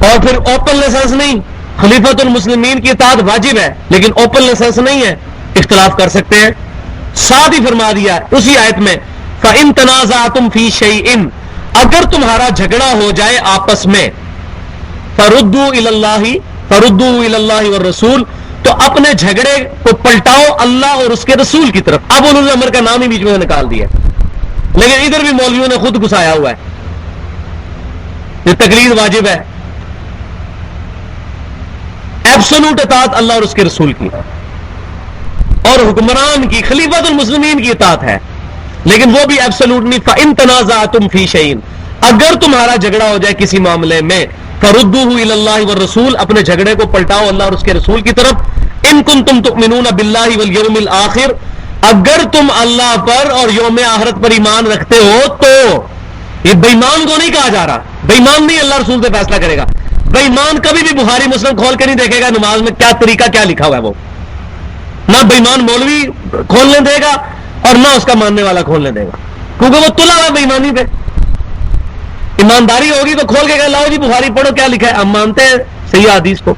اور پھر اوپن لائسنس نہیں، خلیفۃ المسلمین کی اطاعت واجب ہے لیکن اوپن لائسنس نہیں ہے، اختلاف کر سکتے ہیں. ساتھ ہی فرما دیا اسی آیت میں فَإِن تَنَازَعْتُمْ فِي شَيْءٍ، اگر تمہارا جھگڑا ہو جائے آپس میں، فَرُدُّوا إِلَى اللَّهِ وَالرَّسُولِ، تو اپنے جھگڑے کو پلٹاؤ اللہ اور اس کے رسول کی طرف. اب اولو الامر کا نام ہی بیچ میں نکال دیا، لیکن ادھر بھی مولویوں نے خود گھسایا ہوا ہے. یہ تقلید واجب ہے، ایبسولوٹ اطاعت اللہ اور اس کے رسول کی، اور حکمران کی، خلیفۃ المسلمین کی اطاعت ہے، لیکن وہ بھی ایبسولوٹ نہیں. فَإِن تَنَازَعْتُمْ فِي شَيْءٍ، اگر تمہارا جھگڑا ہو جائے کسی معاملے میں، فردوہ الی اللہ والرسول، اپنے جھگڑے کو پلٹاؤ اللہ اور اس کے رسول کی طرف، ان کنتم تؤمنون باللہ والیوم الآخر، اگر تم اللہ پر اور یوم آخرت پر ایمان رکھتے ہو تو. یہ بے ایمان کو نہیں کہا جا رہا، بے ایمان نہیں اللہ رسول سے فیصلہ کرے گا. بے ایمان کبھی بھی بخاری مسلم کھول کے نہیں دیکھے گا نماز میں کیا طریقہ کیا لکھا ہوا ہے، وہ نہ بے ایمان مولوی کھولنے دے گا اور نہ اس کا ماننے والا کھولنے دے گا، کیونکہ وہ تلا ہوا بے ایمانی پہ. ایمانداری ہوگی تو کھول کے کہا لاؤ جی بخاری پڑھو کیا لکھا ہے، ہم مانتے ہیں صحیح حدیث کو.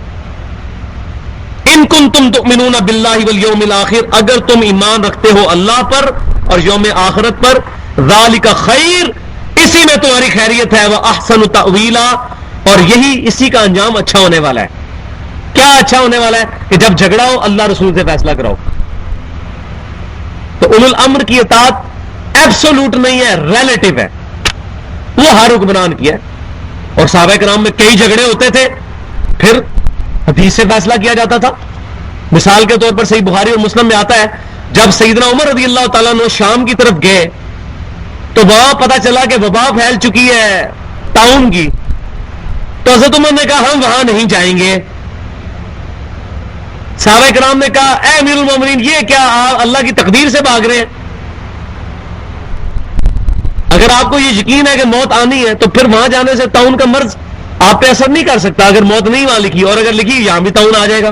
ان کنتم تؤمنون باللہ والیوم الآخر، اگر تم ایمان رکھتے ہو اللہ پر اور یوم آخرت پر، ذالک خیر، اسی میں تمہاری خیریت ہے، واحسن تأویلا، اور یہی اسی کا انجام اچھا ہونے والا ہے. کیا اچھا ہونے والا ہے؟ کہ جب جھگڑا ہو اللہ رسول سے فیصلہ کراؤ. تو اولو الامر کی اطاعت ایبسولوٹ نہیں ہے، ریلیٹو ہے، وہ ہر حکمران کی ہے. اور صحابہ کرام میں کئی جھگڑے ہوتے تھے، پھر حدیث سے فیصلہ کیا جاتا تھا. مثال کے طور پر صحیح بخاری اور مسلم میں آتا ہے جب سیدنا عمر رضی اللہ تعالیٰ عنہ شام کی طرف گئے تو وہاں پتا چلا کہ وبا پھیل چکی ہے طاعون کی، تو حضرت عمر نے کہا ہم وہاں نہیں جائیں گے. صحابہ کرام نے کہا اے امیر المومنین یہ کیا آپ اللہ کی تقدیر سے بھاگ رہے ہیں؟ اگر آپ کو یہ یقین ہے کہ موت آنی ہے تو پھر وہاں جانے سے طاعون کا مرض آپ پہ اثر نہیں کر سکتا. اگر موت نہیں وہاں لکھی اور اگر لکھی یہاں بھی طاعون آ جائے گا.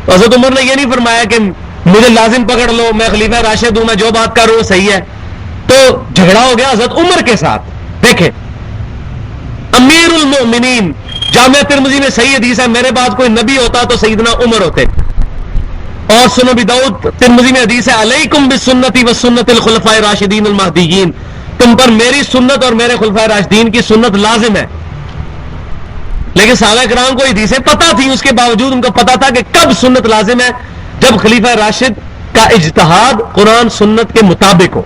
تو حضرت عمر نے یہ نہیں فرمایا کہ مجھے لازم پکڑ لو، میں خلیفہ راشد ہوں، میں جو بات کر رہا ہوں صحیح ہے. تو جھگڑا ہو گیا حضرت عمر کے ساتھ. دیکھیں امیر المؤمنین، جامعہ ترمذی میں صحیح حدیث ہے، میرے بعد کوئی نبی ہوتا تو سیدنا عمر ہوتے. اور سنن ابی داؤد ترمذی میں حدیث ہے علیکم بسنتی وسنت الخلفاء الراشدین المہدیین، تم پر میری سنت اور میرے خلفاء راشدین کی سنت لازم ہے. لیکن صحابہ کرام کو حدیثیں پتہ تھی، اس کے باوجود ان کو پتا تھا کہ کب سنت لازم ہے، جب خلیفہ راشد کا اجتہاد قرآن سنت کے مطابق ہو.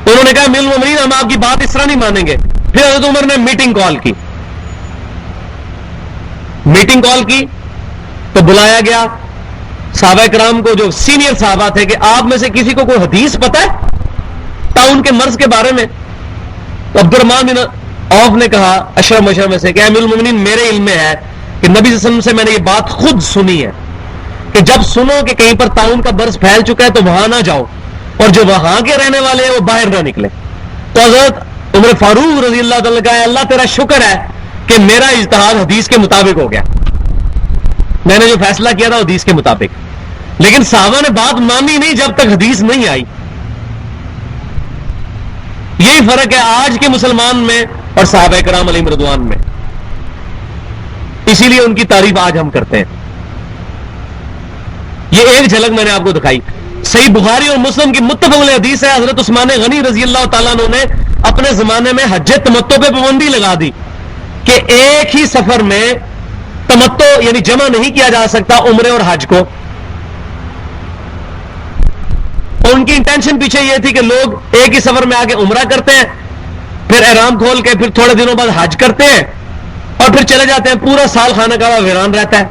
انہوں نے کہا امیر المومنین ہم آپ کی بات اس طرح نہیں مانیں گے. پھر حضرت عمر نے میٹنگ کال کی تو بلایا گیا صحابہ کرام کو جو سینئر صحابہ تھے کہ آپ میں سے کسی کو کوئی حدیث پتہ ہے طاعون کے مرض کے بارے میں؟ تو عبد الرحمن بن عوف نے کہا اشرف مشرف میں سے کہ امیر المومنین میرے علم میں ہے کہ نبی صلی اللہ علیہ وسلم سے میں نے یہ بات خود سنی ہے کہ جب سنو کہ کہیں پر طاعون کا مرض پھیل چکا ہے تو وہاں نہ جاؤ، اور جو وہاں کے رہنے والے ہیں وہ باہر نہ نکلے. تو حضرت عمر فاروق رضی اللہ تعالیٰ کا اللہ تیرا شکر ہے کہ میرا اجتہاد حدیث کے مطابق ہو گیا، میں نے جو فیصلہ کیا تھا حدیث کے مطابق. لیکن صحابہ نے بات مانی نہیں جب تک حدیث نہیں آئی. یہی فرق ہے آج کے مسلمان میں اور صحابہ کرام علیہم رضوان میں، اسی لیے ان کی تعریف آج ہم کرتے ہیں. یہ ایک جھلک میں نے آپ کو دکھائی. صحیح بخاری اور مسلم کی متفق علیہ حدیث ہے، حضرت عثمان غنی رضی اللہ تعالیٰ عنہ نے اپنے زمانے میں حج تمتع پہ پابندی لگا دی کہ ایک ہی سفر میں تمتع یعنی جمع نہیں کیا جا سکتا عمرے اور حج کو. اور ان کی انٹینشن پیچھے یہ تھی کہ لوگ ایک ہی سفر میں آ کے عمرہ کرتے ہیں، پھر احرام کھول کے پھر تھوڑے دنوں بعد حج کرتے ہیں اور پھر چلے جاتے ہیں، پورا سال خانہ کعبہ ویران رہتا ہے.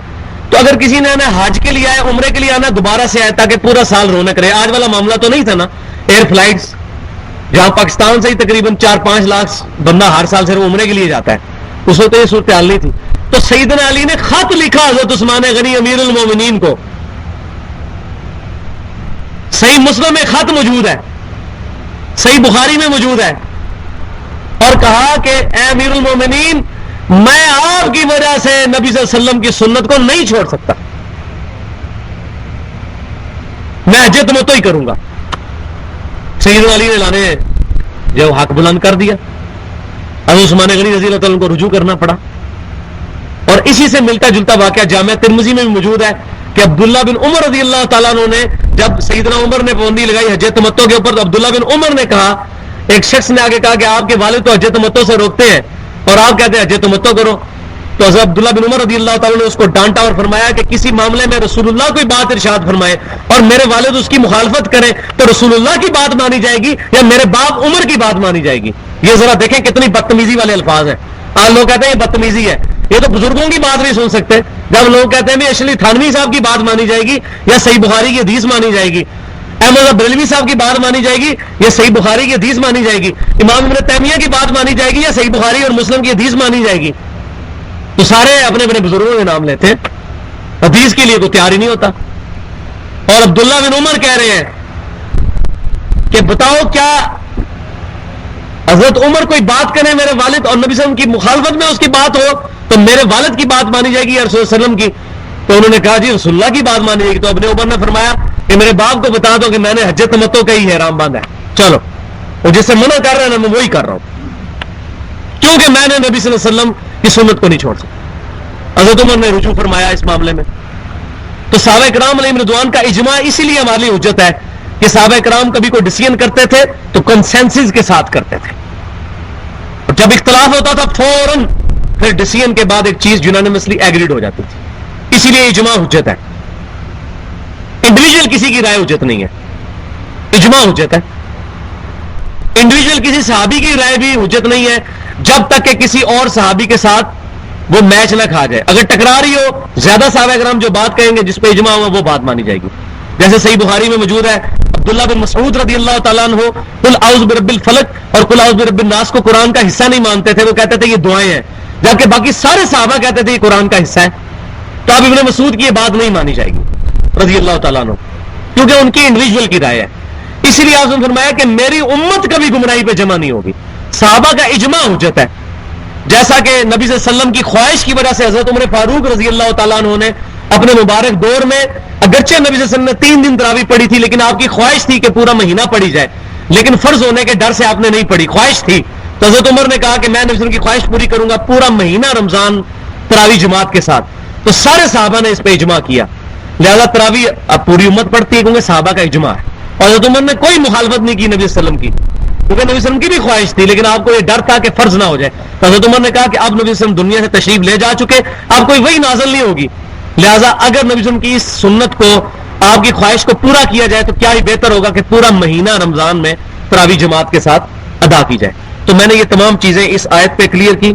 تو اگر کسی نے آنا حج کے لیے آیا، عمرے کے لیے آنا، دوبارہ سے آیا تاکہ پورا سال رونق رہے. آج والا معاملہ تو نہیں تھا نا، ایئر فلائٹس جہاں پاکستان سے ہی تقریباً 4-5 لاکھ بندہ ہر سال صرف عمرے کے لیے جاتا ہے، اس وقت یہ صورتحال نہیں تھی. تو سیدنا علی نے خط لکھا حضرت عثمان غنی امیر المومنین کو، صحیح مسلم میں خط موجود ہے، صحیح بخاری میں موجود ہے، اور کہا کہ اے امیر المومنین میں آپ کی وجہ سے نبی صلی اللہ علیہ وسلم کی سنت کو نہیں چھوڑ سکتا، میں حج تمتع ہی کروں گا. سیدنا علی نے لانے جو حق بلند کر دیا، حضرت عثمان غنی رضی اللہ تعالیٰ کو رجوع کرنا پڑا. اور اسی سے ملتا جلتا واقعہ جامعہ ترمذی میں بھی موجود ہے کہ عبداللہ بن عمر رضی اللہ تعالیٰ عنہ نے جب سیدنا عمر نے پابندی لگائی حج تمتع کے اوپر، تو عبداللہ بن عمر نے کہا، ایک شخص نے آگے کہا کہ آپ کے والد تو حج تمتع سے روکتے ہیں اور آپ کہتے ہیں حج تمتع کرو. تو حضرت عبداللہ بن عمر رضی اللہ تعالیٰ نے اس کو ڈانٹا اور فرمایا کہ کسی معاملے میں رسول اللہ کوئی بات ارشاد فرمائے اور میرے والد اس کی مخالفت کریں تو رسول اللہ کی بات مانی جائے گی یا میرے باپ عمر کی بات مانی جائے گی؟ یہ ذرا دیکھیں کتنی بدتمیزی والے الفاظ ہیں. آج لوگ کہتے ہیں یہ بدتمیزی ہے، یہ تو بزرگوں کی بات نہیں سن سکتے. جب لوگ کہتے ہیں بھی اشلی تھانوی صاحب کی بات مانی جائے گی یا صحیح بخاری کی حدیث مانی جائے گی، احمد بریلوی صاحب کی بات مانی جائے گی یا صحیح بخاری کی حدیث مانی جائے گی؟ امام ابن تیمیہ کی بات مانی جائے گی یا صحیح بخاری اور مسلم کی حدیث مانی جائے گی؟ تو سارے اپنے اپنے بزرگوں کے نام لیتے ہیں، حدیث کے لیے کوئی تیار ہی نہیں ہوتا. اور عبداللہ بن عمر کہہ رہے ہیں کہ بتاؤ کیا حضرت عمر کوئی بات کرے میرے والد اور نبی صلی اللہ علیہ وسلم کی مخالفت میں اس کی بات ہو تو میرے والد کی بات مانی جائے گی یا رسول اللہ علیہ وسلم کی؟ تو انہوں نے کہا جی رسول اللہ کی بات مانی جائے گی. تو ابن عمر نے فرمایا کہ میرے باپ کو بتا دو کہ میں نے حج تمتع کا ہی احرام باندھا ہے، چلو وہ جس سے منع کر رہے ہیں نا میں وہی کر رہا ہوں، کیونکہ میں نے نبی صلی اللہ علیہ وسلم کی سنت کو نہیں چھوڑ سکتا. حضرت عمر نے رجوع فرمایا اس معاملے میں. تو صحابہ کرام علیہم رضوان کا اجماع اسی لیے ہمارے لیے حجت ہے کہ صحابہ کرام کبھی کوئی ڈیسیژن کرتے تھے تو کنسنسس کے ساتھ کرتے تھے، اور جب اختلاف ہوتا تھا فوراً پھر ڈیسیژن کے بعد ایک چیز یونانیمسلی ایگریڈ ہو جاتی تھی. اسی لیے اجماع حجت ہے، انڈیویجول کسی کی رائے حجت نہیں ہے، اجماع حجت ہے. انڈیویجول کسی صحابی کی رائے بھی حجت نہیں ہے جب تک کہ کسی اور صحابی کے ساتھ وہ میچ نہ کھا جائے. اگر ٹکرا رہی ہو زیادہ صحابہ کرام جو بات کہیں گے جس پہ اجماع ہوگا وہ بات مانی جائے گی. جیسے صحیح بخاری میں موجود ہے عبداللہ بن مسعود رضی اللہ تعالیٰ عنہ قل اعوذ برب الفلق اور قل اعوذ برب الناس کو قرآن کا حصہ نہیں مانتے تھے، وہ کہتے تھے یہ دعائیں ہیں، جبکہ باقی سارے صحابہ کہتے تھے یہ قرآن کا حصہ ہے. تو اب ابن مسعود کی یہ بات نہیں مانی جائے گی رضی اللہ تعالیٰ عنہ، کیونکہ ان کی انڈیویجول کی رائے ہے. اسی لیے آپ نے فرمایا کہ میری امت کبھی گمراہی پہ جمع نہیں ہوگی. صحابہ کا اجماع حجت ہے. جیسا کہ نبی صلی اللہ علیہ وسلم کی خواہش کی وجہ سے حضرت عمر فاروق رضی اللہ تعالیٰ عنہ نے اپنے مبارک دور میں، اگرچہ نبی صلی اللہ علیہ وسلم نے 3 دن تراویح پڑھی تھی لیکن آپ کی خواہش تھی کہ پورا مہینہ پڑھی جائے، لیکن فرض ہونے کے ڈر سے آپ نے نہیں پڑھی، خواہش تھی. تو حضرت عمر نے کہا کہ میں نبی صلی اللہ علیہ وسلم کی خواہش پوری کروں گا پورا مہینہ رمضان تراویح جماعت کے ساتھ. تو سارے صحابہ نے اس پہ اجماع کیا، لہذا تراویح اب پوری امت پڑھتی ہے کیونکہ صحابہ کا اجماع ہے. اور حضرت عمر نے کوئی مخالفت نہیں کی نبی صلی اللہ علیہ وسلم کی، کیونکہ نبی صلی اللہ علیہ وسلم کی بھی خواہش تھی لیکن آپ کو یہ ڈر تھا کہ فرض نہ ہو جائے. تو حضرت عمر نے کہا کہ اب نبی صلی اللہ علیہ وسلم دنیا سے تشریف لے جا چکے، اب کوئی وحی نازل نہیں ہوگی، لہٰذا اگر نبی صلی اللہ علیہ وسلم کی اس سنت کو، آپ کی خواہش کو پورا کیا جائے تو کیا ہی بہتر ہوگا کہ پورا مہینہ رمضان میں تراویح جماعت کے ساتھ ادا کی جائے. تو میں نے یہ تمام چیزیں اس آیت پہ کلیئر کی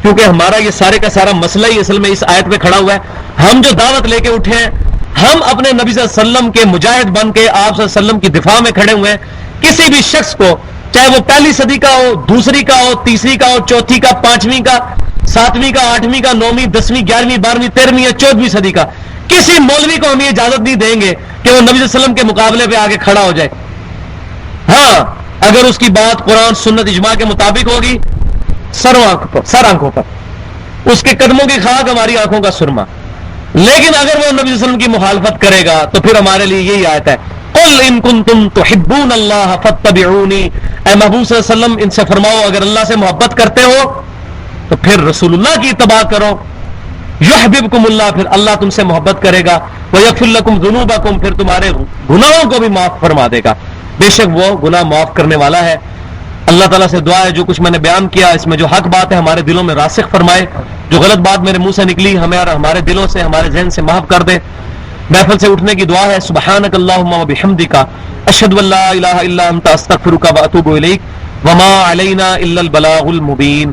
کیونکہ ہمارا یہ سارے کا سارا مسئلہ ہی اصل میں اس آیت پہ کھڑا ہوا ہے. ہم جو دعوت لے کے اٹھے ہیں، ہم اپنے نبی صلی اللہ علیہ وسلم کے مجاہد بن کے آپ صلی اللہ علیہ وسلم کی دفاع میں کھڑے ہوئے ہیں. کسی بھی شخص کو، چاہے وہ پہلی صدی کا ہو، دوسری کا ہو، تیسری کا ہو، چوتھی کا، 5ویں کا، 7ویں کا، 8ویں کا، 9ویں، 10ویں، 11ویں، 12ویں، 13ویں یا 14ویں صدی کا، کسی مولوی کو ہم یہ اجازت نہیں دیں گے کہ وہ نبی صلی اللہ علیہ وسلم کے مقابلے پہ آگے کھڑا ہو جائے. ہاں اگر اس کی بات قرآن سنت اجماع کے مطابق ہوگی، سر آنکھوں پر اس کے قدموں کی خاک ہماری آنکھوں کا سرما. لیکن اگر وہ نبی صلی اللہ علیہ وسلم کی مخالفت کرے گا تو پھر ہمارے لیے یہی آیت ہے، قل ان کنتم تحبون اللہ فاتبعونی، اے محبوب صلی اللہ علیہ وسلم ان سے فرماؤ اگر اللہ سے محبت کرتے ہو تو پھر رسول اللہ کی اتباع کرو، یحببکم اللہ، پھر اللہ تم سے محبت کرے گا، ویغفر لکم ذنوبکم، پھر تمہارے گناہوں کو بھی معاف فرما دے گا، بے شک وہ گناہ معاف کرنے والا ہے. اللہ تعالیٰ سے دعا ہے جو کچھ میں نے بیان کیا اس میں جو حق بات ہے ہمارے دلوں میں راسخ فرمائے، جو غلط بات میرے منہ سے نکلی ہمیں اور ہمارے دلوں سے، ہمارے ذہن سے محف کر دے. محفل سے اٹھنے کی دعا ہے، سبحانک اللہم و بحمدک، اشہد ان لا الہ الا انت، استغفرک و اتوب الیک، وما علینا الا البلاغ المبین.